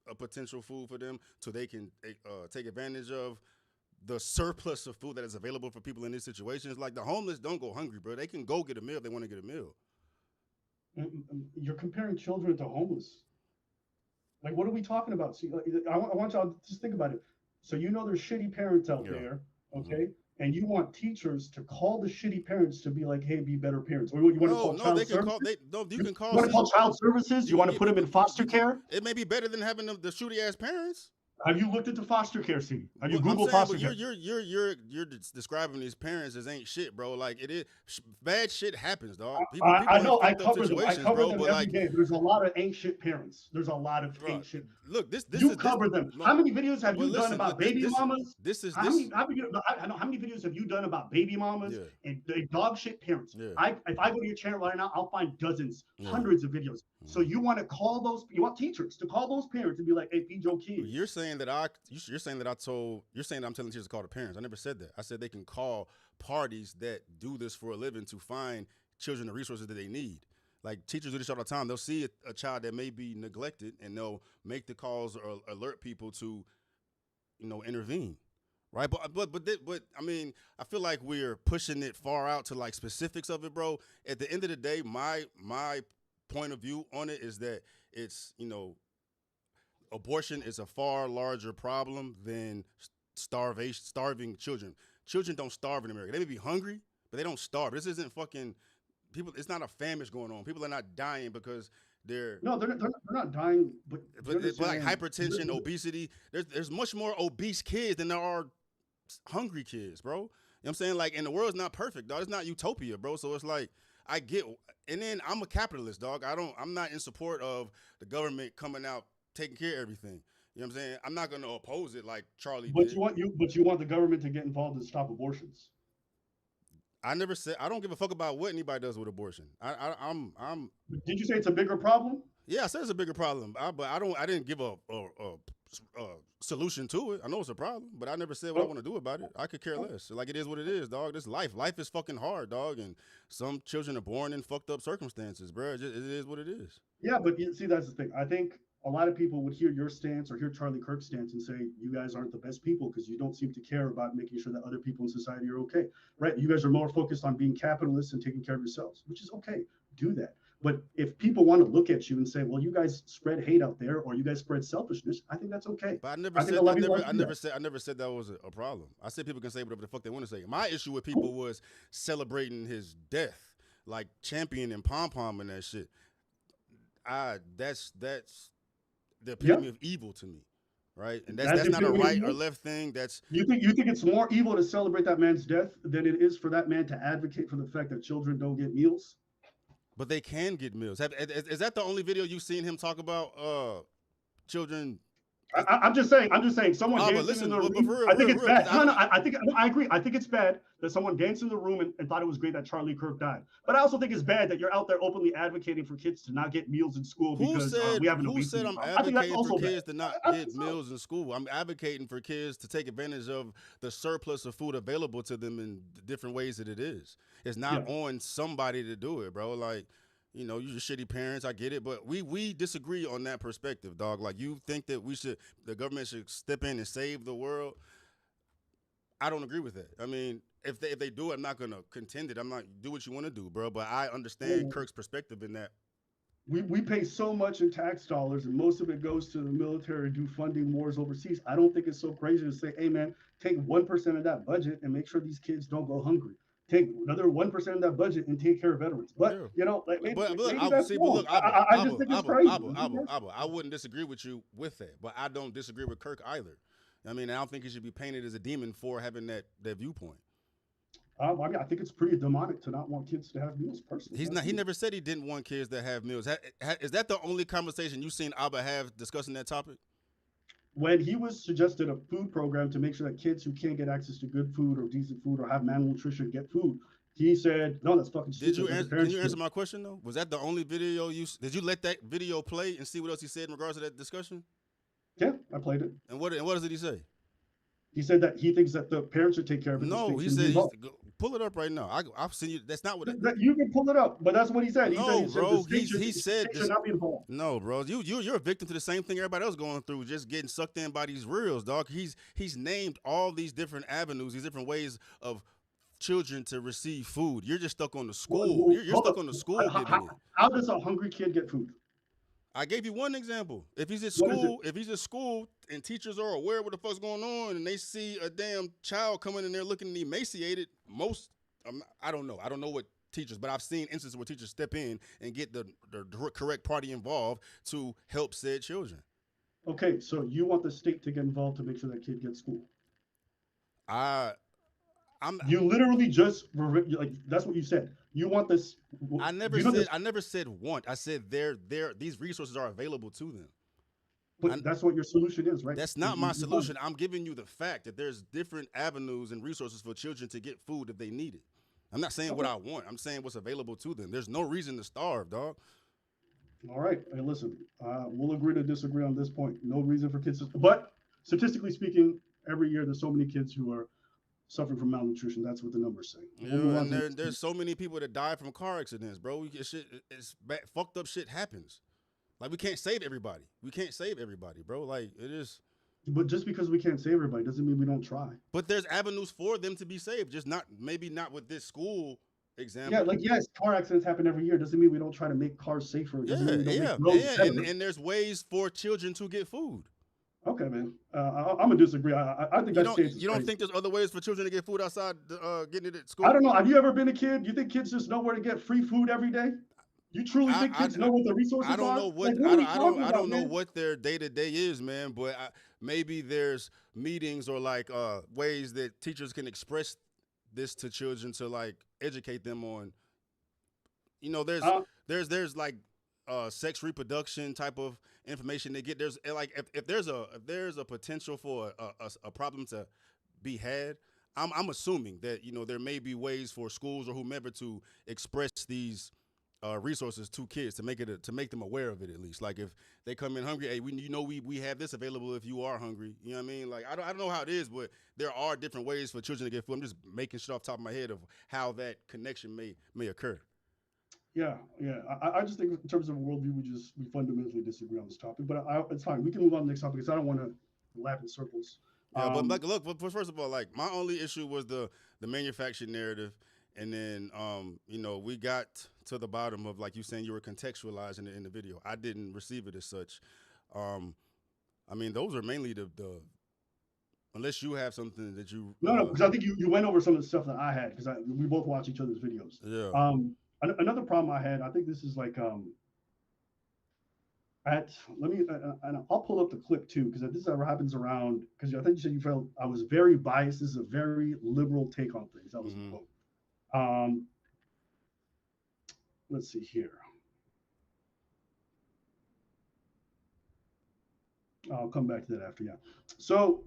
a potential food for them, so they can take advantage of the surplus of food that is available for people in these situations. Like the homeless don't go hungry, bro. They can go get a meal if they want to get a meal. You're comparing children to homeless. Like, what are we talking about? See, I want y'all to just think about it. So there's shitty parents out there, okay? Mm-hmm. And you want teachers to call the shitty parents to be like, hey, be better parents. Or you want to call child services? You can call. You want to call child services? You want to put them in foster care? It may be better than having the shitty ass parents. Have you looked into foster care, Stevie? Have you Googled foster care? You're describing these parents as ain't shit, bro. Like it is bad shit happens, dog. People I know. I cover them every day. There's a lot of ain't shit parents. There's a lot of ain't shit. Look, this you cover them. How many videos have you done about baby mamas? I know how many videos have you done about baby mamas and dog shit parents? Yeah. If I go to your channel right now, I'll find dozens, hundreds of videos. So you want to call you want teachers to call those parents and be like, hey, feed your kids. You're saying that I'm telling teachers to call the parents. I never said that. I said they can call parties that do this for a living to find children the resources that they need. Like teachers do this all the time. They'll see a child that may be neglected and they'll make the calls or alert people to, intervene. Right. But I mean, I feel like we're pushing it far out to like specifics of it, bro. At the end of the day, my point of view on it is that it's, abortion is a far larger problem than starving children. Children don't starve in America. They may be hungry, but they don't starve. This isn't fucking people. It's not a famish going on. People are not dying because They're No, they're not dying, but you but like understand. hypertension, obesity. There's much more obese kids than there are hungry kids, bro. You know what I'm saying? Like, and the world's not perfect, dog. It's not utopia, bro. So it's like I get, and then I'm a capitalist, dog. I'm not in support of the government coming out taking care of everything. You know what I'm saying? I'm not gonna oppose it like Charlie did. But you want the government to get involved and stop abortions. I never said I don't give a fuck about what anybody does with abortion. I'm Did you say it's a bigger problem? yeah, I said it's a bigger problem, but I didn't give a solution to it. I know it's a problem, but I never said what I Oh, want to do about it. I could care less. Like, it is what it is, dog. This life. Life is fucking hard, dog, and some children are born in fucked up circumstances, bro. It is what it is. yeah, but see, that's the thing. I think a lot of people would hear your stance or hear Charlie Kirk's stance and say, you guys aren't the best people because you don't seem to care about making sure that other people in society are okay, right? You guys are more focused on being capitalists and taking care of yourselves, which is okay. Do that. But if people want to look at you and say, well, you guys spread hate out there or you guys spread selfishness, I think that's okay. But I never said that was a problem. I said people can say whatever the fuck they want to say. My issue with people was celebrating his death, like championing pom pom and that shit. That's the epitome Yeah, of evil to me, right? And that's that's the not a epitome of right or evil. left thing. That's You think it's more evil to celebrate that man's death than it is for that man to advocate for the fact that children don't get meals? but they can get meals. Is that the only video you've seen him talk about children? I'm just saying. I'm just saying. Someone Oh, but dancing in listen, the but room. for real, I think real, it's real, because bad. No, I think I agree. I think it's bad that someone danced in the room and thought it was great that Charlie Kirk died. But I also think it's bad that you're out there openly advocating for kids to not get meals in school because we have an who said obesity I'm problem. I think that's advocating for also bad. kids to not I get think so. meals in school? I'm advocating for kids to take advantage of the surplus of food available to them in the different ways that it is. It's not Yeah. on somebody to do it, bro. Like, you're shitty parents. I get it, but we disagree on that perspective, dog. Like, you think that the government should step in and save the world. I don't agree with that. I mean, if they do it, I'm not gonna contend it. I'm not do what you want to do, bro. But I understand Kirk's perspective in that. We pay so much in tax dollars, and most of it goes to the military to do funding wars overseas. I don't think it's so crazy to say, "Hey, man, take 1% of that budget and make sure these kids don't go hungry. Take another 1% of that budget and take care of veterans." But Yeah. like But maybe that's wrong. look, Abba, I just think it's crazy. I wouldn't disagree with you with that, but I don't disagree with Kirk either. I mean, I don't think he should be painted as a demon for having that viewpoint. I mean, I think it's pretty demonic to not want kids to have meals. Personally, He's not. He never said he didn't want kids that have meals. Is that the only conversation you've seen Abba have discussing that topic? When he was suggested a food program to make sure that kids who can't get access to good food or decent food or have malnutrition get food, he said, "No, that's fucking stupid." Can you answer my question though? Was that the only video did you let that video play and see what else he said in regards to that discussion? Yeah, I played it. And what did he say? He said that he thinks that the parents should take care of it. No, he said pull it up right now. I've seen you. That's not what you can pull it up, but that's what he said. No, he bro. Said he said should not be involved. No, bro. You're a victim to the same thing everybody else going through, just getting sucked in by these reels, dog. He's named all these different avenues, these different ways of children to receive food. You're just stuck on the school. You're stuck on the school giving it. How does a hungry kid get food? I gave you one example. If he's at school and teachers are aware of what the fuck's going on and they see a damn child coming in there looking emaciated, I don't know. I don't know what teachers, but I've seen instances where teachers step in and get the correct party involved to help said children. Okay, so you want the state to get involved to make sure that kid gets school. You literally just like that's what you said. You want this. I never said want. I said these resources are available to them. But that's what your solution is, right? That's not my solution. I'm giving you the fact that there's different avenues and resources for children to get food if they need it. I'm not saying what I want. I'm saying what's available to them. There's no reason to starve, dog. All right. Hey, listen, we'll agree to disagree on this point. No reason for kids to, but statistically speaking, every year there's so many kids who are suffering from malnutrition. That's what the numbers say. Yeah, and there's so many people that die from car accidents, bro. Fucked up shit happens. Like, we can't save everybody. Bro. Like, it is. But just because we can't save everybody doesn't mean we don't try. But there's avenues for them to be saved, just maybe not with this school example. Yeah, like, yes, car accidents happen every year. Doesn't mean we don't try to make cars safer. And there's ways for children to get food. Okay, man. I'm gonna disagree. I think that's you don't think there's other ways for children to get food outside getting it at school? I don't know. Have you ever been a kid? You think kids just know where to get free food every day? You truly think I, kids know what the I resources don't know are? Like, what what are we talking I about, don't know man? what their day to day is, man. But maybe there's meetings or like ways that teachers can express this to children to like educate them on. You know, Uh, there's like sex reproduction type of information they get. There's like if there's a potential for a problem to be had. I'm assuming that there may be ways for schools or whomever to express these resources to kids to to make them aware of it at least. Like if they come in hungry, hey, we have this available if you are hungry. You know what I mean? Like I don't know how it is, but there are different ways for children to get food. I'm just making shit off the top of my head of how that connection may occur. yeah, yeah. I just think in terms of worldview, we fundamentally disagree on this topic. But it's fine. We can move on to the next topic because I don't want to laugh in circles. Yeah, but like, Um, look, but first of all, like my only issue was the manufactured narrative, and then we got to the bottom of like you saying you were contextualizing it in the video. I didn't receive it as such. Um, I mean, those are mainly the unless you have something that you no, because I think you went over some of the stuff that I had because we both watch each other's videos. yeah. Another problem I had, I think this is like at let me and I'll pull up the clip too because this ever happens around because I think you said you felt I was very biased. This is a very liberal take on things. That was the Mm-hmm. quote. Um, let's see here. I'll come back to that after. Yeah. So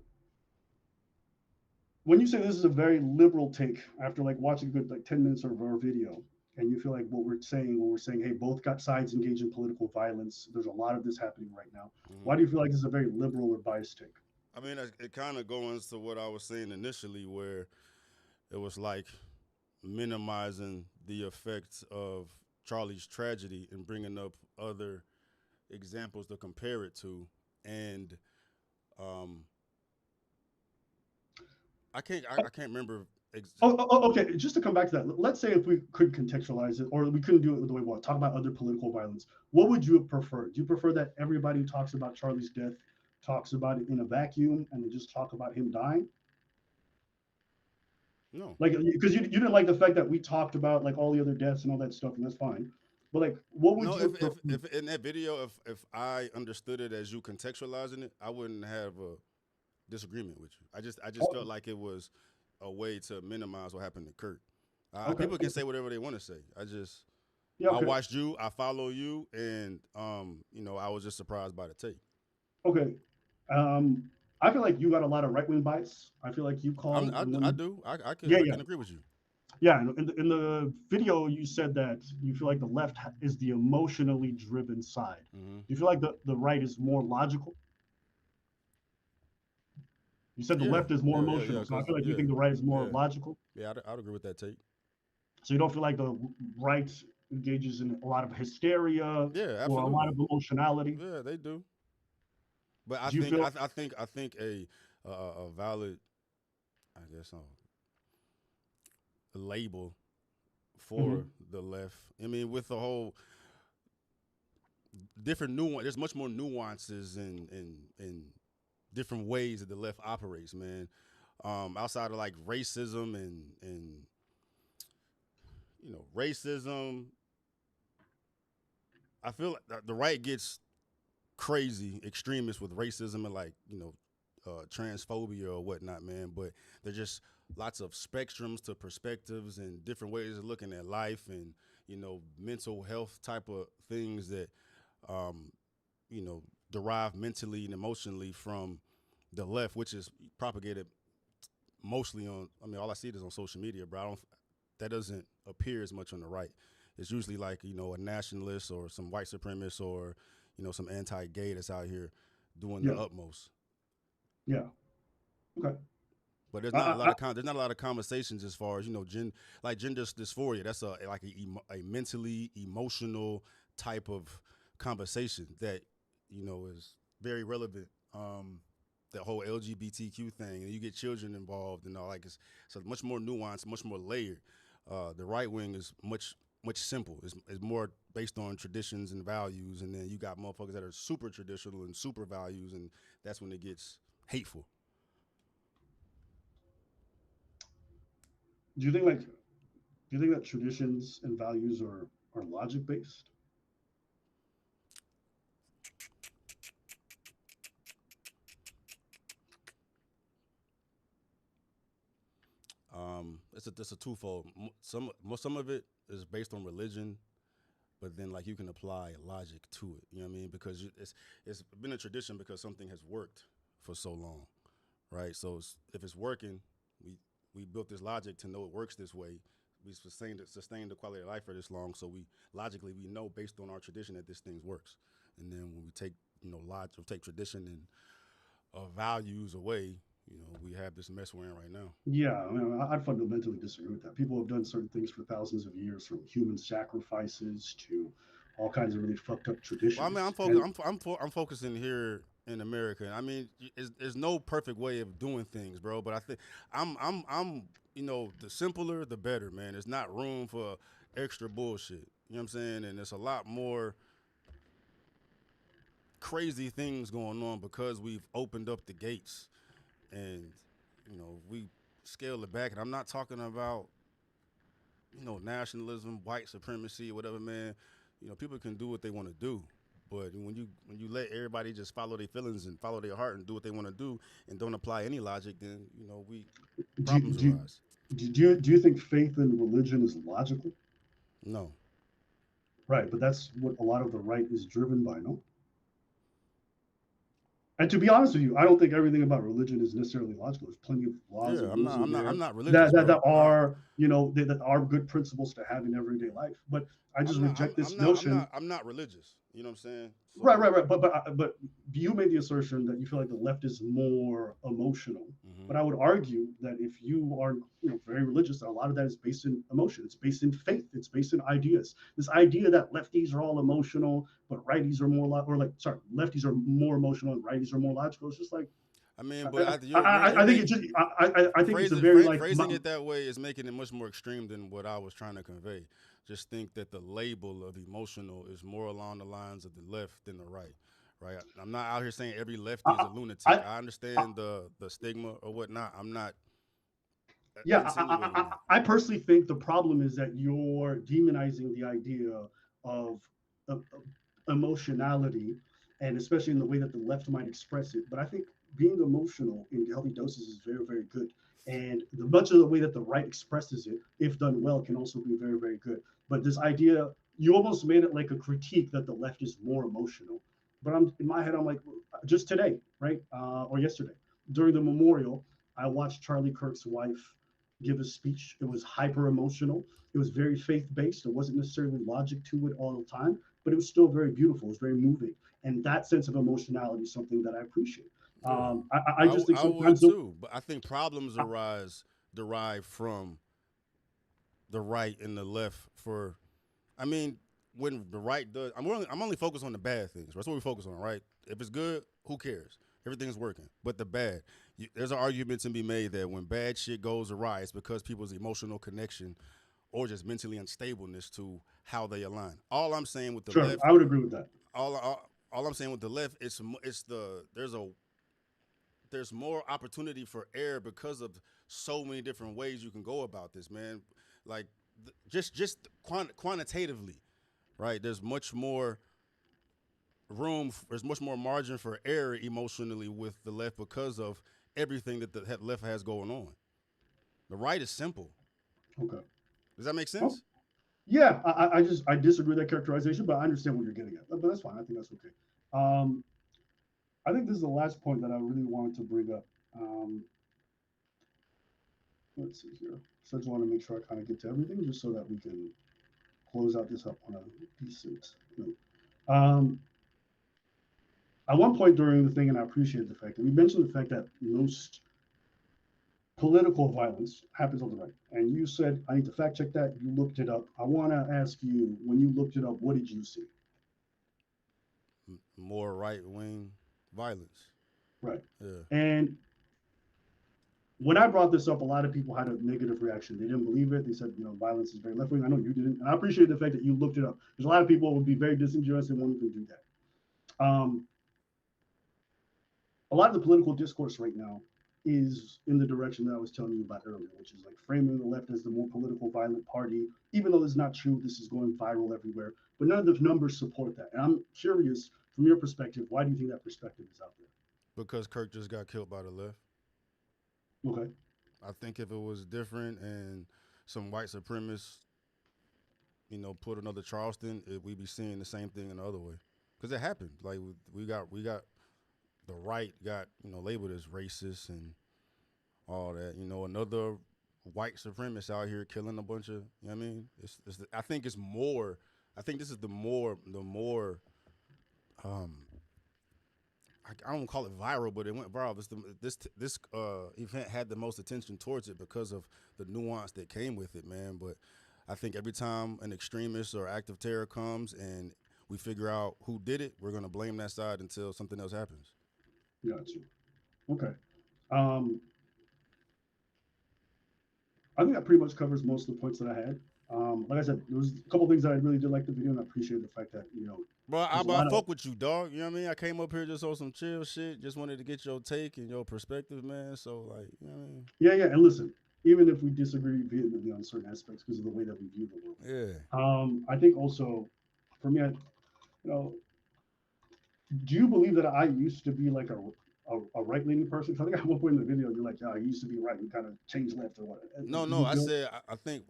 when you say this is a very liberal take after like watching a good like 10 minutes of our video and you feel like what we're saying, hey, both got sides engaged in political violence. There's a lot of this happening right now. Mm-hmm. Why do you feel like this is a very liberal or biased take? I mean, it kind of goes to what I was saying initially, where it was like minimizing the effects of Charlie's tragedy and bringing up other examples to compare it to, and um, I can't remember. Okay. Just to come back to that, let's say if we could contextualize it, or we couldn't do it the way we want, talk about other political violence. What would you have preferred? Do you prefer that everybody who talks about Charlie's death talks about it in a vacuum and they just talk about him dying? No, Like, because you didn't like the fact that we talked about like all the other deaths and all that stuff, and that's fine. But like, what would no. you have preferred? If in that video, if I understood it as you contextualizing it, I wouldn't have a disagreement with you. I just felt Oh, like it was a way to minimize what happened to Kirk. okay. People can say whatever they want to say. Yeah. I Okay. watched you, I follow you, and I was just surprised by the tape. Okay. Um, I feel like you got a lot of right wing bias. I feel like you called I one. do. Yeah. I Yeah. can agree with you. Yeah, in the video, you said that you feel like the left is the emotionally driven side. Hmm. Do you feel like the right is more logical? You said the Yeah, left is more yeah. emotional, so I Cause feel like you yeah, think the right is more yeah, logical. yeah. I'd agree with that take. So you don't feel like the right engages in a lot of hysteria Yeah, or a lot absolutely. of emotionality. Yeah, they do. But Do you feel? I think a valid, I guess, a label for Mhm. the left. I mean, with the whole different nuance, there's much more nuances and different ways that the left operates, man. Outside of like racism and racism, I feel like the right gets crazy extremists with racism and like transphobia or whatnot, man. But there's just lots of spectrums to perspectives and different ways of looking at life and mental health type of things that um, derive mentally and emotionally from the left, which is propagated mostly on. I mean, all I see is on social media, bro. I don't. That doesn't appear as much on the right. It's usually like a nationalist or some white supremacist or some anti-gay that's out here doing the Yeah, utmost. yeah. Okay. But I, I, I, there's not a lot of conversations as far as like gender dysphoria. That's a mentally emotional type of conversation that is very relevant. The whole LGBTQ thing, and you get children involved and all like so much more nuanced, much more layered. The right wing is much simple. It's more based on traditions and values, and then you got motherfuckers that are super traditional and super values, and that's when it gets hateful. do you think like do you think that traditions and values are are logic based? It's a twofold. Some of it is based on religion, but then like you can apply logic to it. You know what I mean? Because it's been a tradition because something has worked for so long, right? So if it's working, we we built this logic to know it works this way. We sustained the quality of life for this long, so we logically we know based on our tradition that this thing works. And then when we take logic, take tradition and values away, we have this mess we're in right now. Yeah, I mean, I fundamentally disagree with that. People have done certain things for thousands of years, from human sacrifices to all kinds of really fucked up Well, I mean, traditions. I'm focused. And I'm focusing here in America. I mean, there's no perfect way of doing things, bro. But I think I'm the simpler the better, man. There's not room for extra bullshit. You know what I'm saying? And there's a lot more crazy things going on because we've opened up the gates and we scale it back. And I'm not talking about nationalism, white supremacy, or whatever, man. People can do what they want to do. But when you let everybody just follow their feelings and follow their heart and do what they want to do and don't apply any logic, then we do, problems do, arise. do you think faith in religion is logical? No. Right, but that's what a lot of the right is driven by, no? And to be honest with you, I don't think everything about religion is necessarily logical. There's plenty of laws Yeah, and I'm rules not. in I'm not. I'm there not religious, that bro. are, that are good principles to have in everyday life. But I just I'm not. reject I'm this not. I'm notion. not. I'm not religious. You know what I'm saying? Right, So. right, right. But you made the assertion that you feel like the left is more emotional. Hmm. But I would argue that if you are, very religious, a lot of that is based in emotion. It's based in faith. It's based in ideas. This idea that lefties are all emotional, but righties are more or like, sorry, lefties are more emotional and righties are more logical. It's just like, I mean, but I, you're I think making it's just I think it's a very like phrasing it that way is making it much more extreme than what I was trying to convey. Just think that the label of emotional is more along the lines of the left than the right. Right. I'm not out here saying every lefty is a I, lunatic. I, I I, understand the stigma or whatnot. I'm not yeah, insinuating that. I personally think the problem is that you're demonizing the idea of emotionality, and especially in the way that the left might express it. But I think being emotional in healthy doses is very, very good. And the much of the way that the right expresses it, if done well, can also be very, very good. But this idea, you almost made it like a critique that the left is more emotional. But I'm in my head, I'm like, just today, right, or yesterday, during the memorial, I watched Charlie Kirk's wife give a speech. It was hyper emotional. It was very faith based. There wasn't necessarily logic to it all the time, but it was still very beautiful. It was very moving, and that sense of emotionality is something that I appreciate. Yeah. I just think I would sometimes the too, but I think problems arise derive from the right and the left for I mean, when the right does, I'm only focused on the bad things. That's what we focus on, right? If it's good, who cares? Everything's working. But the bad, there's an argument to be made that when bad shit goes awry, it's because people's emotional connection or just mentally unstableness to how they align. All I'm saying with the sure left, I would agree with that. all I'm saying with the left, it's there's more opportunity for error because of so many different ways you can go about this, man. Like quantitatively, right? There's much more margin for error emotionally with the left because of everything that the left has going on. The right is simple. Okay. Does that make Oh, sense? yeah. I disagree with that characterization, but I understand what you're getting at. But that's fine. I think that's okay. Um, I think this is the last point that I really wanted to bring up. Let's see here. So I just want to make sure I kind of get to everything, just so that we can close out this up on a decent note. Um, at one point during the thing, and I appreciate the fact that we mentioned the fact that most political violence happens on the right. And you said, I need to fact check that. You looked it up. I want to ask you, when you looked it up, what did you see? More right wing violence. Right. Yeah. And when I brought this up, a lot of people had a negative reaction. They didn't believe it. They said, violence is very left wing. I know you didn't. And I appreciate the fact that you looked it up. Because a lot of people would be very disingenuous and won't even do that. A lot of the political discourse right now is in the direction that I was telling you about earlier, which is like framing the left as the more political, violent party. Even though it's not true, this is going viral everywhere. But none of the numbers support that. And I'm curious, from your perspective, why do you think that perspective is out Because Kirk just got killed by the left. there? Okay. I think if it was different and some white supremacists, put another Charleston, we'd be seeing the same thing in the other way. Because it happened. Like we got the right got labeled as racist and all that. Another white supremacist out here killing a bunch of. You know what I mean? I think it's more. I think this is the more. Um, I don't call it viral, but it went viral. This event had the most attention towards it because of the nuance that came with it, man. But I think every time an extremist or act of terror comes and we figure out who did it, we're gonna blame that side until something else happens. Got you. Okay. Um, I think that pretty much covers most of the points that I had. Like I said, there was a couple of things that I really did like the video, and I appreciate the fact that Bro, there's a I lot of fuck with you, dog. You know what I mean? I came up here just on some chill shit. Just wanted to get your take and your perspective, man. So, like, you know what I mean? yeah, yeah. And listen, even if we disagree vehemently on certain aspects because of the way that we view the world, Yeah. I think also for me, do you believe that I used to be like a right leaning person? 'Cause I think at one point in the video, you're like, yeah, I used to be right and kind of changed left or what. No, Do no. you I feel? said I think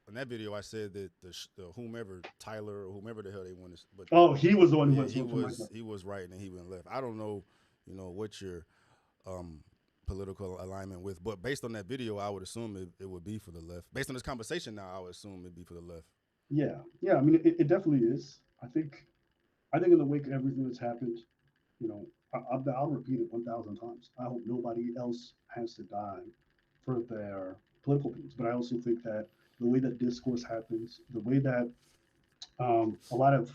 in that video I said that the whomever Tyler or whomever the hell they wanted, but Oh, he was the one who yeah, went he so from like was that. he was right and he went left. I don't know, what your um political alignment with, but based on that video, I would assume it would be for the left. Based on this conversation now, I would assume it'd be for the left. Yeah, yeah. I mean, it definitely is. I think in the wake of everything that's happened, I'll repeat it 1,000 times. I hope nobody else has to die for their political views. But I also think that the way that discourse happens, the way that a lot of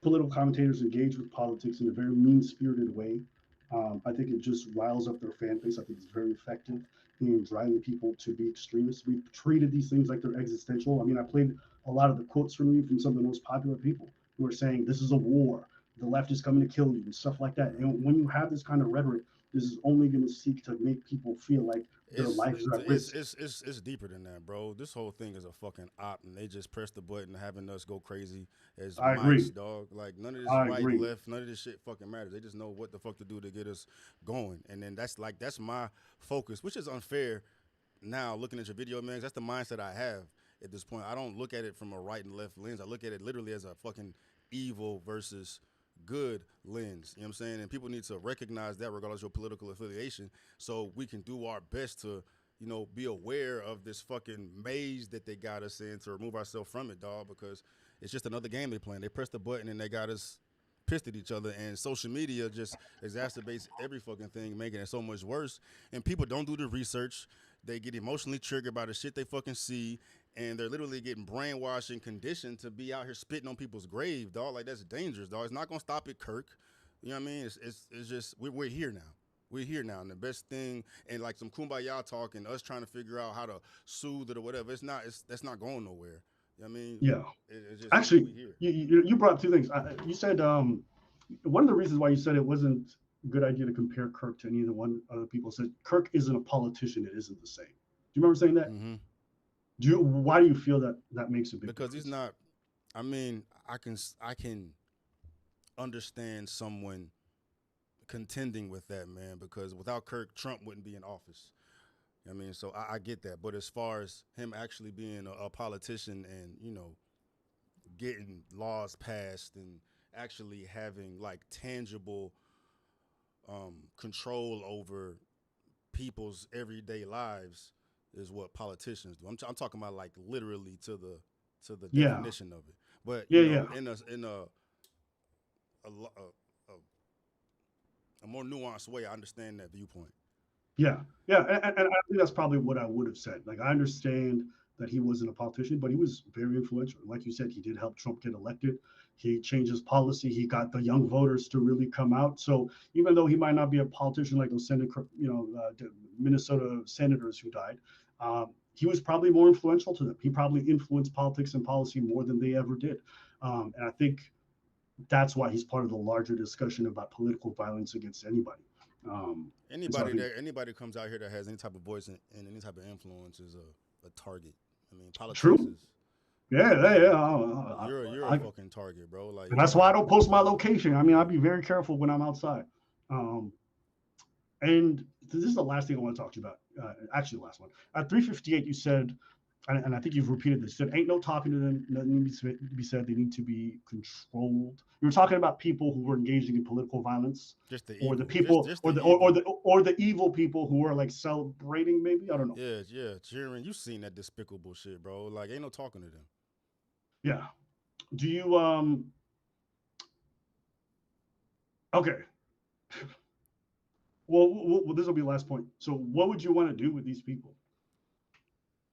political commentators engage with politics in a very mean spirited way. I think it just riles up their fan base. I think it's very effective in driving people to be extremists. We've treated these things like they're existential. I mean, I played a lot of the quotes from you from some of the most popular people who are saying this is a war, the left is coming to kill you, and stuff like that. Right. And when you have this kind of rhetoric, this is only going to seek to make people feel like their It's lives are at it's risk. it's it's it's deeper than that, bro. This whole thing is a fucking op, and they just press the button, having us go crazy as I mice, agree. dog. Like none of this I right, agree. left, none of this shit fucking matters. They just know what the fuck to do to get us going, and then that's my focus, which is unfair. Now looking at your video, man, that's the mindset I have at this point. I don't look at it from a right and left lens. I look at it literally as a fucking evil versus good lens. You know what I'm saying? And people need to recognize that regardless of your political affiliation, so we can do our best to, be aware of this fucking maze that they got us in to remove ourselves from it, dog, because it's just another game they playing. They press the button and they got us pissed at each other, and social media just exacerbates every fucking thing, making it so much worse. And people don't do the research. They get emotionally triggered by the shit they fucking see, and they're literally getting brainwashed and conditioned to be out here spitting on people's grave, dog. Like that's dangerous, dog. It's not gonna stop at Kirk. You know what I mean? It's just we're here now. We're here now, and the best thing, and like some kumbaya talk, and us trying to figure out how to soothe it or whatever. That's not going nowhere. You know what I mean? Yeah. It's just we Actually, here. you brought up two things. You said one of the reasons why you said it wasn't a good idea to compare Kirk to any of the one other people said Kirk isn't a politician. It isn't the same. Do you remember saying that? Mm-hmm. Why do you feel that that makes a big Because he's difference? not. I mean, I can understand someone contending with that, man, because without Kirk, Trump wouldn't be in office. I mean, so I get that. But as far as him actually being a politician and, getting laws passed and actually having like tangible control over people's everyday lives is what politicians do. I'm talking about like literally to the Yeah, definition of it. But yeah, yeah, a, a more nuanced way, I understand that viewpoint. yeah, yeah. And I think that's probably what I would have said. Like I understand that he wasn't a politician, but he was very influential. Like you said, he did help Trump get elected. He changed his policy. He got the young voters to really come out. So even though he might not be a politician like those Minnesota senators who died, he was probably more influential to them. He probably influenced politics and policy more than they ever did. And I think that's why he's part of the larger discussion about political violence against anybody. And so I think Anybody comes out here that has any type of voice and any type of influence is a target. I mean, politics true. is. Yeah, I yeah, yeah. mean, you're a fucking target, bro. Like And that's why I don't post my yeah, location. I mean, yeah. I'd be very careful when I'm outside. Um, and this is the last thing I want to talk to you about. Actually, the last one. At 3:58, you said, and I think you've repeated this. You said, "Ain't no talking to them. Nothing needs to be said. They need to be controlled." You were talking about people who were engaging in political violence, Just the or the evil, people, just the or evil. the evil people who are like celebrating. Maybe I don't know. Yeah, yeah, cheering. You seen that despicable shit, bro? Like, ain't no talking to them. Yeah. Do you Okay. Well, this will be the last point. So, what would you want to do with these people?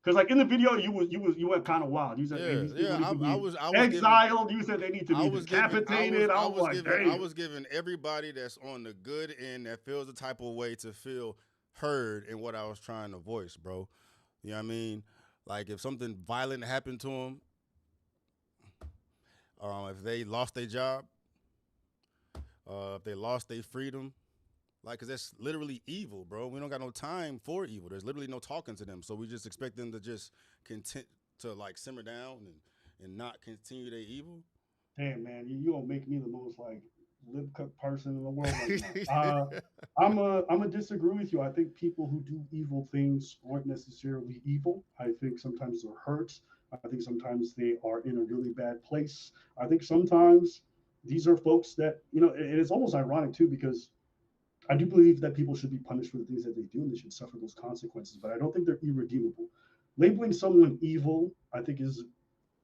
Because, like in the video, you went kind of wild. You said, "Hey, Yeah, these yeah. people need to be I was giving exiled." You said they need to be decapitated. I was like, I "Damn." was giving everybody that's on the good end that feels the type of way to feel heard in what I was trying to voice, bro. You know what I mean? Like if something violent happened to them, if they lost their job, if they lost their freedom, like, cause that's literally evil, bro. We don't got no time for evil. There's literally no talking to them, so we just expect them to just content to like simmer down and not continue their evil. Damn, man, you gonna make me the most like lip cut person in the world right now. I'm a disagree with you. I think people who do evil things aren't necessarily evil. I think sometimes they're hurt. I think sometimes they are in a really bad place. I think sometimes these are folks that and it's almost ironic too because I do believe that people should be punished for the things that they do and they should suffer those consequences. But I don't think they're irredeemable. Labeling someone evil, I think, is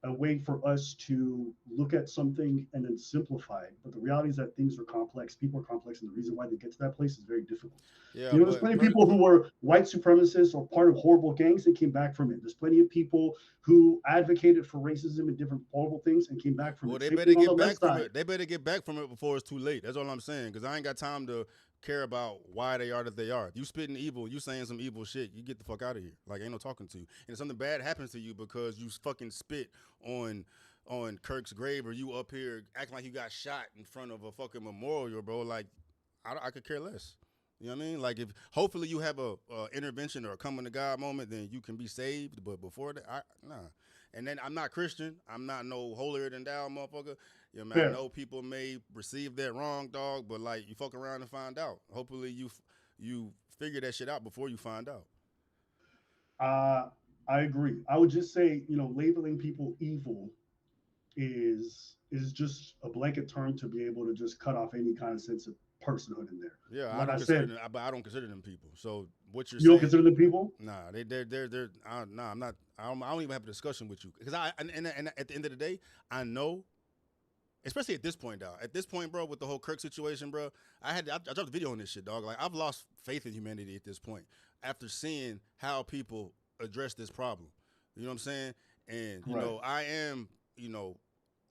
a way for us to look at something and then simplify it. But the reality is that things are complex, people are complex, and the reason why they get to that place is very difficult. Yeah, There's but plenty of people who were white supremacists or part of horrible gangs and came back from it. There's plenty of people who advocated for racism and different horrible things and came back from well, it. they Same better thing on the get left back from side. it. They better get back from it before it's too late. That's all I'm saying. Because I ain't got time to care about why they are that they are. If you spitting evil, you saying some evil shit, you get the fuck out of here. Like ain't no talking to you. And if something bad happens to you because you fucking spit on Kirk's grave or you up here acting like you got shot in front of a fucking memorial, bro. Like I could care less. You know what I mean? Like if hopefully you have a intervention or a coming to God moment, then you can be saved. But before that, nah. And then I'm not Christian. I'm not no holier than thou, motherfucker. You know, man, I Fair. know people may receive that wrong, dog. But like you fuck around and find out. Hopefully you figure that shit out before you find out. Uh, I agree. I would just say, labeling people evil is just a blanket term to be able to just cut off any kind of sense of personhood in there. Yeah, I Like I don't consider said, them. But I don't consider them people. So what you're you don't saying, consider them people? nah, nah, I'm not. I don't even have a discussion with you because and at the end of the day, I know, especially at this point, dog. At this point, bro, with the whole Kirk situation, bro, I dropped a video on this shit, dog. Like I've lost faith in humanity at this point after seeing how people address this problem. You know what I'm saying? And Right. I am,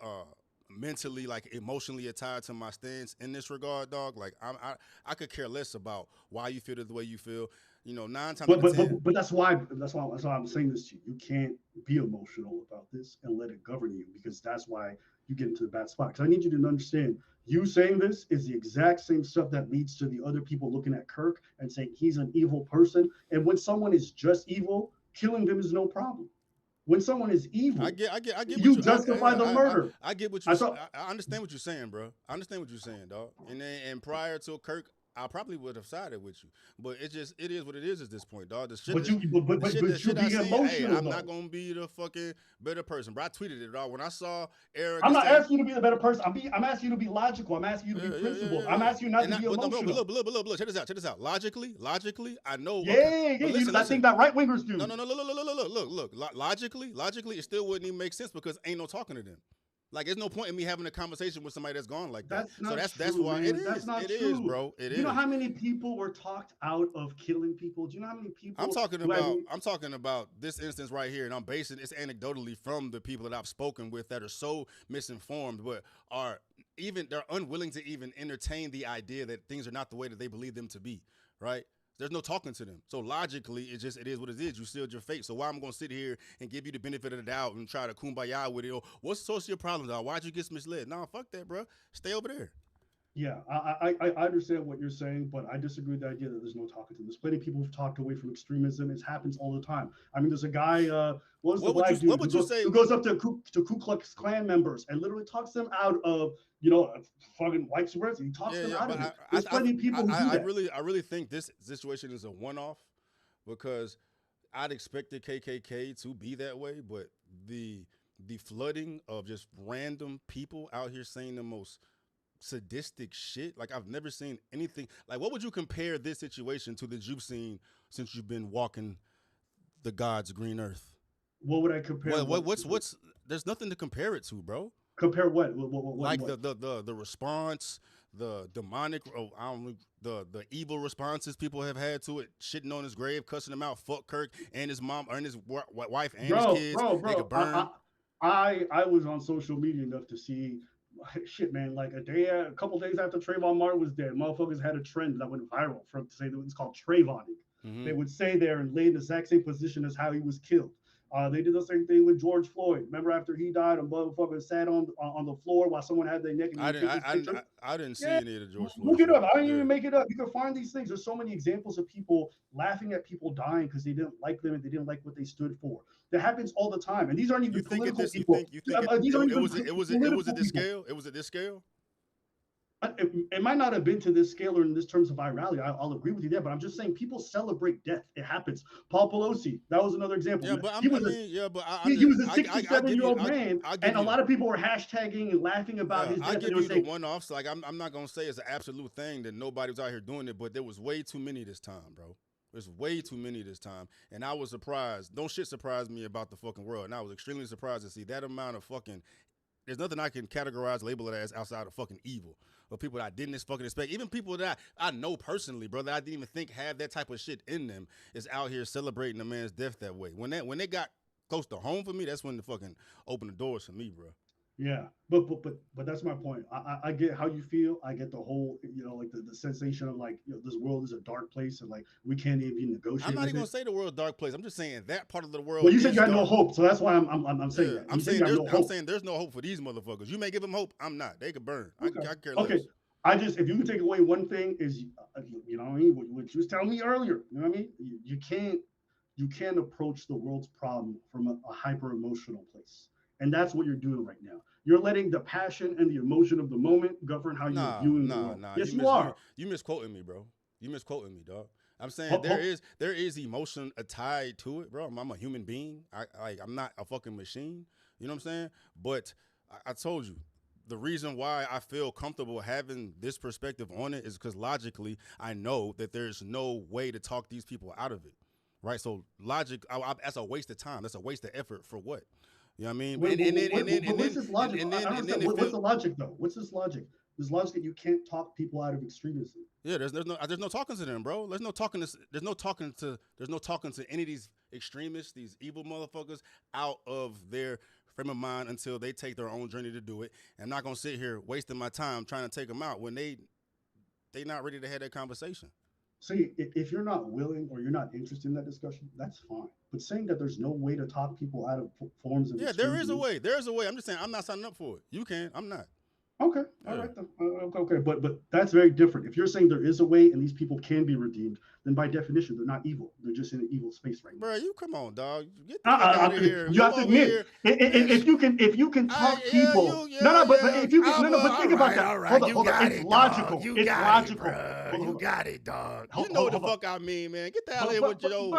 uh, mentally, like emotionally tied to my stance in this regard, dog. Like I could care less about why you feel the way you feel. 9 times out But of but ten. but but that's why I'm saying this to you. You can't be emotional about this and let it govern you because that's why you get into the bad spot. Because I need you to understand, you saying this is the exact same stuff that leads to the other people looking at Kirk and saying he's an evil person. And when someone is just evil, killing them is no problem. When someone is evil, I get what you you, justify the murder. I get what you, I saw. I understand what you're saying, bro. I understand what you're saying, dog. And prior to Kirk, I probably would have sided with you, but it is what it is at this point, dog. But you but but The but you're shit I being seen. Hey, emotional I'm not though. gonna be the fucking better person, bro. I tweeted it, dog. When I saw I'm Erica not say, asking you to be the better person. I'm asking you to be logical. I'm asking you to be principled. I'm yeah. asking you not And to I, be but no, emotional. look, check this out. Logically, I know what. Yeah, yeah. But You do that thing listen. that right wingers No, do. no, no, look. Logically, it still wouldn't even make sense because ain't no talking to them. Like, there's no point in me having a conversation with somebody that's gone like that. That's So not that's true, why it man. That's is. not It is, true. bro. It Do you know is. how many people were talked out of killing people? Do you know how many people who had? I'm talking about this instance right here, and I'm basing this anecdotally from the people that I've spoken with that are so misinformed, but are even they're unwilling to even entertain the idea that things are not the way that they believe them to be. Right? There's no talking to them. So logically, it is what it is. You sealed your fate. So why I'm gonna sit here and give you the benefit of the doubt and try to kumbaya with it? Oh, what's the source of your problem, dog? Why'd you get misled? Nah, fuck that, bro. Stay over there. Yeah, I understand what you're saying, but I disagree with the idea that there's no talking to them. There's plenty of people who've talked away from extremism. It happens all the time. I mean, there's a guy, what was the black what dude would you say? who goes up to Ku Klux Klan members and literally talks them out of, you know, fucking white supremacy. He talks Yeah, them yeah, out but of it. There's plenty of people who do that. I really think this situation is a one off because I'd expected KKK to be that way, but the flooding of just random people out here saying the most sadistic shit. Like I've never seen anything. Like what would you compare this situation to that you've seen since you've been walking the God's green earth? What would I compare? What's there's nothing to compare it to, bro. Compare what? What? Like the response, the demonic, the evil responses people have had to it, shitting on his grave, cussing him out, fuck Kirk and his mom and his wife and his kids, nigga burn. I was on social media enough to see shit, man. Like a couple days after Trayvon Martin was dead, motherfuckers had a trend that went viral from to say that it's called Trayvoning. Mm-hmm. They would say there and lay in the exact same position as how he was killed. They did the same thing with George Floyd. Remember after he died, a motherfucker sat on the floor while someone had their neck and I didn't see yeah, any of the George Floyd look it shit. up. I didn't Yeah. even make it up. You can find these things. There's so many examples of people laughing at people dying because they didn't like them and they didn't like what they stood for. That happens all the time, and these aren't even political people. These aren't even it was at this scale. It was at this scale. It might not have been to this scale or in this terms of virality. I'll agree with you there, but I'm just saying people celebrate death. It happens. Paul Pelosi, that was another example. Yeah, but he was a 67-year-old man, and a lot of people were hashtagging and laughing about his death. I give you the one-offs. Like I'm not gonna say it's an absolute thing that nobody was out here doing it, but there was way too many this time, bro. There's way too many this time, and I was surprised. Don't shit surprise me about the fucking world, and I was extremely surprised to see that amount of fucking. There's nothing I can categorize, label it as outside of fucking evil. Or people that I didn't fucking expect. Even people that I know personally, bro, that I didn't even think have that type of shit in them is out here celebrating a man's death that way. When they got close to home for me, that's when the fucking opened the doors for me, bro. Yeah, but that's my point. I get how you feel. I get the whole, you know, like the sensation of like, you know, this world is a dark place and like we can't even negotiate. I'm not even gonna say the world's dark place. I'm just saying that part of the world. Well, you said you had no hope, so that's why I'm saying that. I'm saying there's no hope for these motherfuckers. You may give them hope. I'm not. They could burn. Okay. I care less. Okay. If you can take away one thing is, you know what I mean, what you was telling me earlier. You know what I mean? You can't approach the world's problem from a hyper emotional place. And that's what you're doing right now. You're letting the passion and the emotion of the moment govern how you're viewing the world. Yes, you are. You misquoting me, bro. You misquoting me, dog. I'm saying there is emotion tied to it, bro. I'm a human being. I'm not a fucking machine. You know what I'm saying? But I told you, the reason why I feel comfortable having this perspective on it is because logically I know that there's no way to talk these people out of it, right? So logic, that's a waste of time. That's a waste of effort for what? You know what I mean? What's this logic? What's the logic though? What's this logic? There's logic that you can't talk people out of extremism. Yeah, there's no talking to them, bro. There's no talking to any of these extremists, these evil motherfuckers out of their frame of mind until they take their own journey to do it. And I'm not gonna sit here wasting my time trying to take them out when they not ready to have that conversation. See, if you're not willing or you're not interested in that discussion, that's fine. But saying that there's no way to talk people out of forms of there is a way. There's a way. I'm just saying I'm not signing up for it. You can. I'm not. Okay. All right then. Okay. But that's very different. If you're saying there is a way and these people can be redeemed, then by definition they're not evil. They're just in an evil space right now. Bro, you come on, dog. Get the fuck out of here. You have to admit, if you can talk people. But if you can, but think about that. Hold on. It's logical. It's logical. You got it, dog. You know what the fuck I mean, man. Get the hell out of here with your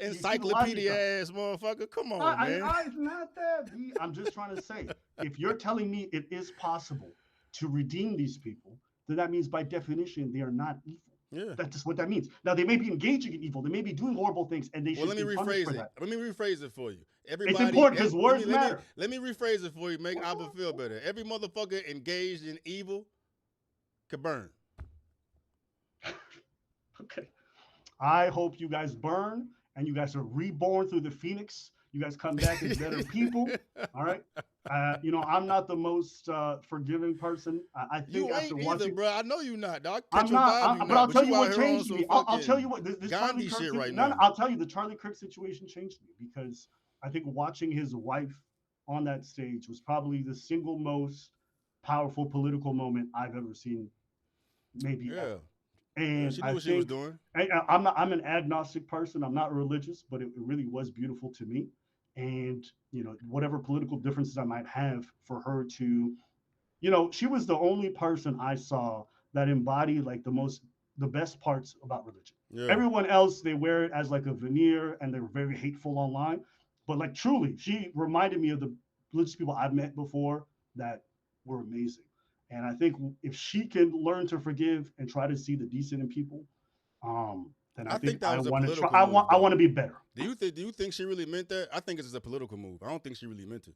encyclopedia ass motherfucker. Come on, man. It's not that. I'm just trying to say, if you're telling me it is possible to redeem these people, then that means by definition they are not evil. Yeah, that's just what that means. Now they may be engaging in evil, they may be doing horrible things, and they should be punished for that. Let me rephrase it for you. Everybody, it's important because words matter. Let me rephrase it for you, make Abba feel better. Every motherfucker engaged in evil could burn. Okay. I hope you guys burn and you guys are reborn through the Phoenix. You guys come back as better people. All right. I'm not the most forgiving person. I think you after ain't watching, either, bro. I know you not, dog. I'm not. But I'll tell you what changed me. I'll tell you what this Charlie Kirk shit right now. I'll tell you the Charlie Kirk situation changed me because I think watching his wife on that stage was probably the single most powerful political moment I've ever seen maybe Yeah. ever. Yeah, And she knew I what she was think doing. I'm an agnostic person. I'm not religious, but it really was beautiful to me. And whatever political differences I might have, for her to, she was the only person I saw that embodied like the best parts about religion. Yeah. Everyone else, they wear it as like a veneer and they're very hateful online. But like truly, she reminded me of the religious people I've met before that were amazing. And I think if she can learn to forgive and try to see the decent in people, then I I think think that I was a want to try. political move, I want though. to be better. Do you think she really meant that? I think it's just a political move. I don't think she really meant it.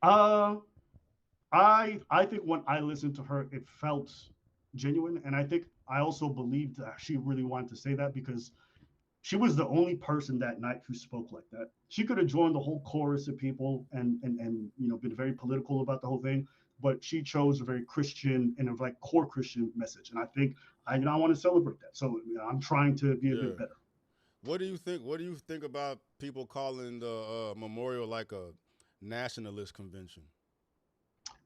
Uh, I think when I listened to her, it felt genuine, and I think I also believed that she really wanted to say that because she was the only person that night who spoke like that. She could have joined the whole chorus of people and been very political about the whole thing, but she chose a very Christian and a like core Christian message, and I think I want to celebrate that. So I'm trying to be a bit Yeah. better. What do you think? What do you think about people calling the memorial like a nationalist convention?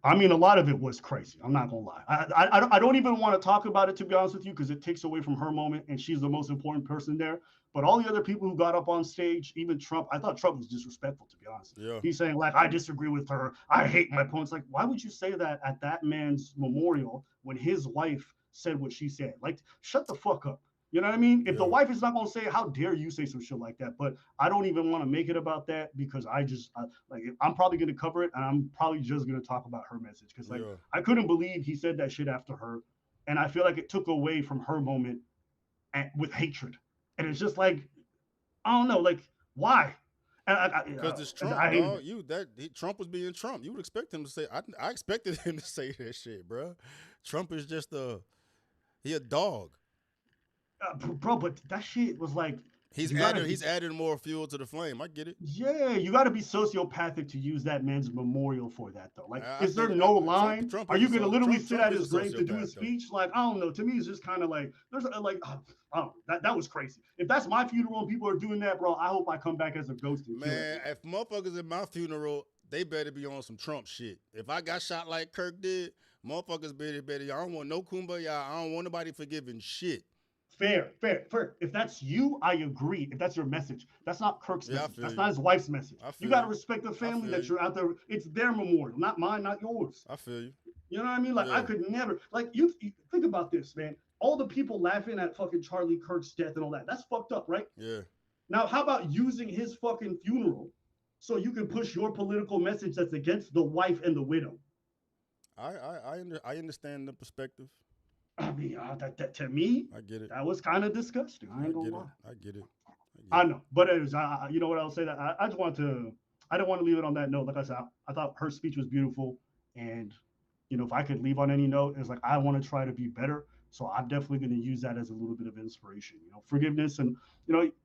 I mean, a lot of it was crazy. I'm not gonna lie. I don't even want to talk about it, to be honest with you, because it takes away from her moment, and she's the most important person there. But all the other people who got up on stage, even Trump, I thought Trump was disrespectful, to be honest. Yeah. He's saying like, I disagree with her. I hate my opponents. Like, why would you say that at that man's memorial when his wife said what she said? Like, shut the fuck up. You know what I mean? If the Yeah. wife is not gonna say, how dare you say some shit like that? But I don't even want to make it about that because like I'm probably gonna cover it and I'm probably just gonna talk about her message because like Yeah. I couldn't believe he said that shit after her, and I feel like it took away from her moment with hatred, and it's just like I don't know, like why? And Cause it's Trump, I hated dog. it. Trump was being Trump. You would expect him to say. I expected him to say that shit, bro. Trump is just he a dog. Bro, but that shit was like He's you gotta adding be he's adding more fuel to the flame. I get it. yeah, you got to be sociopathic to use that man's memorial for that, though. Like, I is there think no line? Trump Are is you going to literally sit Trump at is his a grave to do his sociopath though. speech? Like, I don't know. To me, it's just kind of like there's like, oh, that was crazy. If that's my funeral and people are doing that, bro, I hope I come back as a ghost and kill Man, everyone. if motherfuckers at my funeral, they better be on some Trump shit. If I got shot like Kirk did, motherfuckers better. I don't want no kumbaya. I don't want nobody forgiving shit. Fair. If that's you, I agree. If that's your message, that's not Kirk's Yeah, I message. feel That's you. not his wife's message. I You feel got to you. respect the I family feel that you. you're out there. It's their memorial, not mine, not yours. I feel you. You know what I mean? Like I Yeah. could never like you think about this, man. All the people laughing at fucking Charlie Kirk's death and all that. That's fucked up, right? Yeah. Now, how about using his fucking funeral so you can push your political message that's against the wife and the widow? I understand the perspective. I mean, that to me, I get it. that was kind of disgusting. I I ain't gonna get it. lie. I get it. I get I it. know, but it was, you know what I'll say that I just want to. I don't want to leave it on that note. Like I said, I thought her speech was beautiful, and if I could leave on any note, it's like I want to try to be better. So I'm definitely going to use that as a little bit of inspiration. Forgiveness, and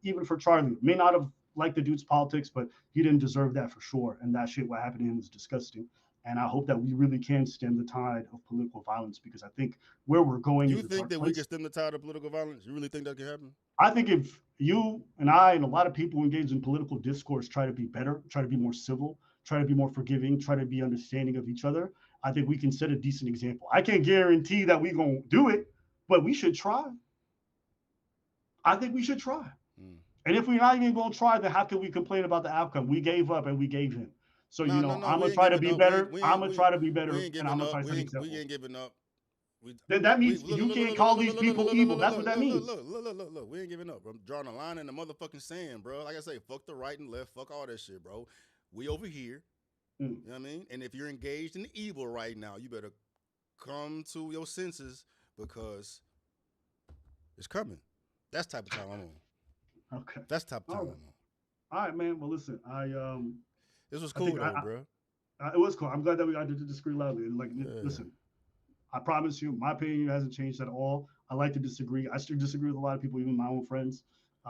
even for Charlie, may not have liked the dude's politics, but he didn't deserve that for sure. And that shit, what happened to him, was disgusting. And I hope that we really can stem the tide of political violence because I think where we're going You is a think dark that we can place. stem the tide of political violence? You really think that can happen? I think if you and I and a lot of people engaged in political discourse try to be better, try to be more civil, try to be more forgiving, try to be understanding of each other, I think we can set a decent example. I can't guarantee that we're going to do it, but we should try. I think we should try. Mm. And if we're not even going to try, then how can we complain about the outcome? We gave up and we gave in. So, No. I'm going We to ain't try to giving be up. better. I'm going to try to be We better, ain't and I'm giving going to up. try to set an example. We ain't giving up. We Then that we means look you look can't look look call look these look look people look evil. look That's what that means. look. We ain't giving up. I'm drawing a line in the motherfucking sand, bro. Like I say, fuck the right and left, fuck all that shit, bro. We over here. Mm. You know what I mean? And if you're engaged in evil right now, you better come to your senses because it's coming. That's the type of time I'm on. Okay. That's the type of All time right. I'm on. All right, man. Well, listen, This was I think cool though, bro. it was cool. I'm glad that we got to disagree loudly. And like, Yeah. listen, I promise you, my opinion hasn't changed at all. I like to disagree. I still disagree with a lot of people, even my own friends.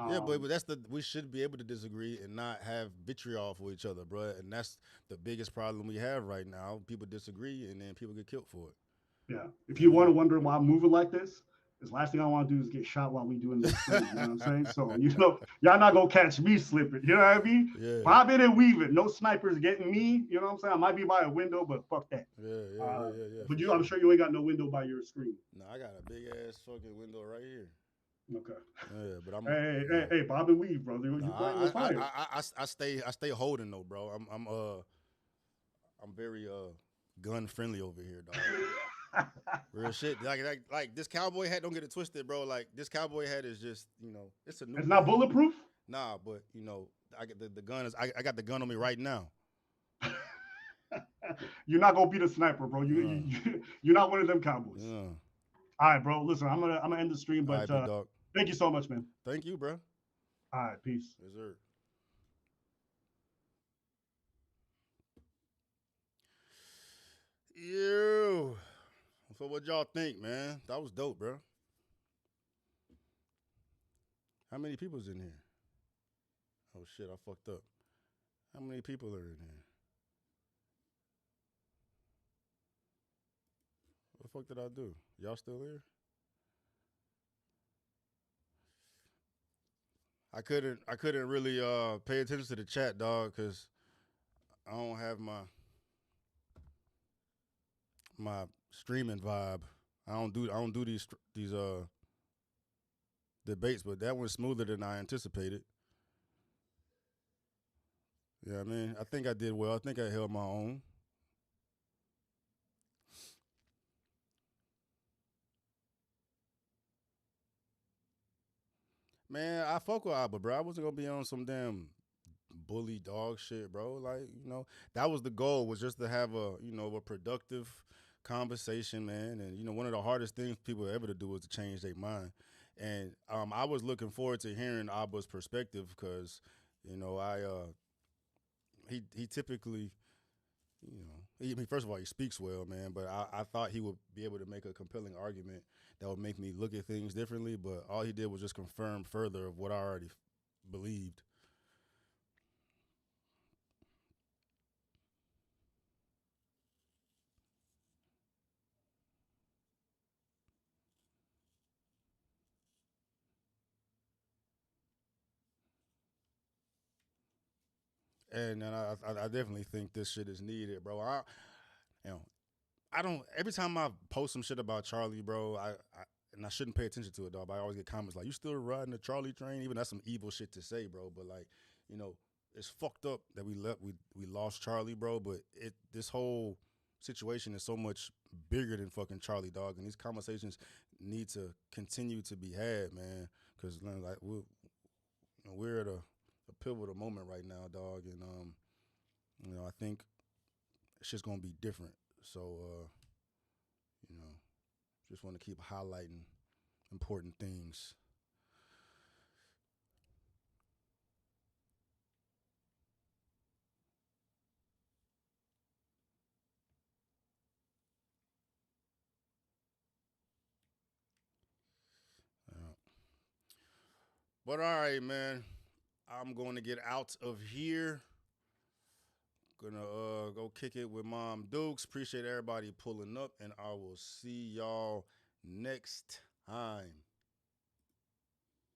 Yeah, but Um, we should be able to disagree and not have vitriol for each other, bro. And that's the biggest problem we have right now. People disagree and then people get killed for it. yeah. If You know you what I want to mean? wonder why I'm moving like this, Because last thing I want to do is get shot while we doing this stream. You know what I'm saying? So, y'all not gonna catch me slipping. You know what I mean? Yeah. Bobbing and weaving. No snipers getting me. You know what I'm saying? I might be by a window, but fuck that. Yeah, But for I'm sure. sure you ain't got no window by your screen. No, I got a big ass fucking window right here. Okay. Yeah, but I'm, Hey, you hey, know, hey, Bob and weave, brother. no, You playing with fire. I stay holding though, bro. I'm very gun friendly over here, dog. Real shit. Like this cowboy hat. Don't get it twisted, bro. Like this cowboy hat is just, it's a new It's not thing. bulletproof. Nah, but I get the gun is I got the gun on me right now. You're not gonna beat a sniper, bro. Yeah, You're not one of them cowboys. yeah. All right, bro. Listen, I'm gonna end the stream, All but right, big dog. thank you so much, man. Thank you, bro. All right, peace. Yes, sir. You. So what y'all think, man? That was dope, bro. How many people's in here? Oh shit, I fucked up. How many people are in here? What the fuck did I do? Y'all still here? I couldn't really pay attention to the chat, dog, cause I don't have my streaming vibe. I don't do these debates, but that went smoother than I anticipated. Yeah, I mean, I think I did well. I think I held my own. Man, I fuck with Abba, bro. I wasn't gonna be on some damn bully dog shit, bro. Like, that was the goal, was just to have a productive conversation, man. And one of the hardest things people ever to do is to change their mind. And I was looking forward to hearing Abba's perspective because, I he typically, I mean, first of all, he speaks well, man. But I thought he would be able to make a compelling argument that would make me look at things differently. But all he did was just confirm further of what I already believed. And I definitely think this shit is needed, bro. You know, I don't. Every time I post some shit about Charlie, bro, and I shouldn't pay attention to it, dog. But I always get comments like, "You still riding the Charlie train?" Even that's some evil shit to say, bro. But like, it's fucked up that we lost Charlie, bro. But this whole situation is so much bigger than fucking Charlie, dog. And these conversations need to continue to be had, man. Because like we're at a pivotal moment right now, dog. And I think it's just gonna be different. So you know, just want to keep highlighting important things. Uh, but all right, man. I'm going to get out of here. Gonna go kick it with Mom Dukes. Appreciate everybody pulling up, and I will see y'all next time.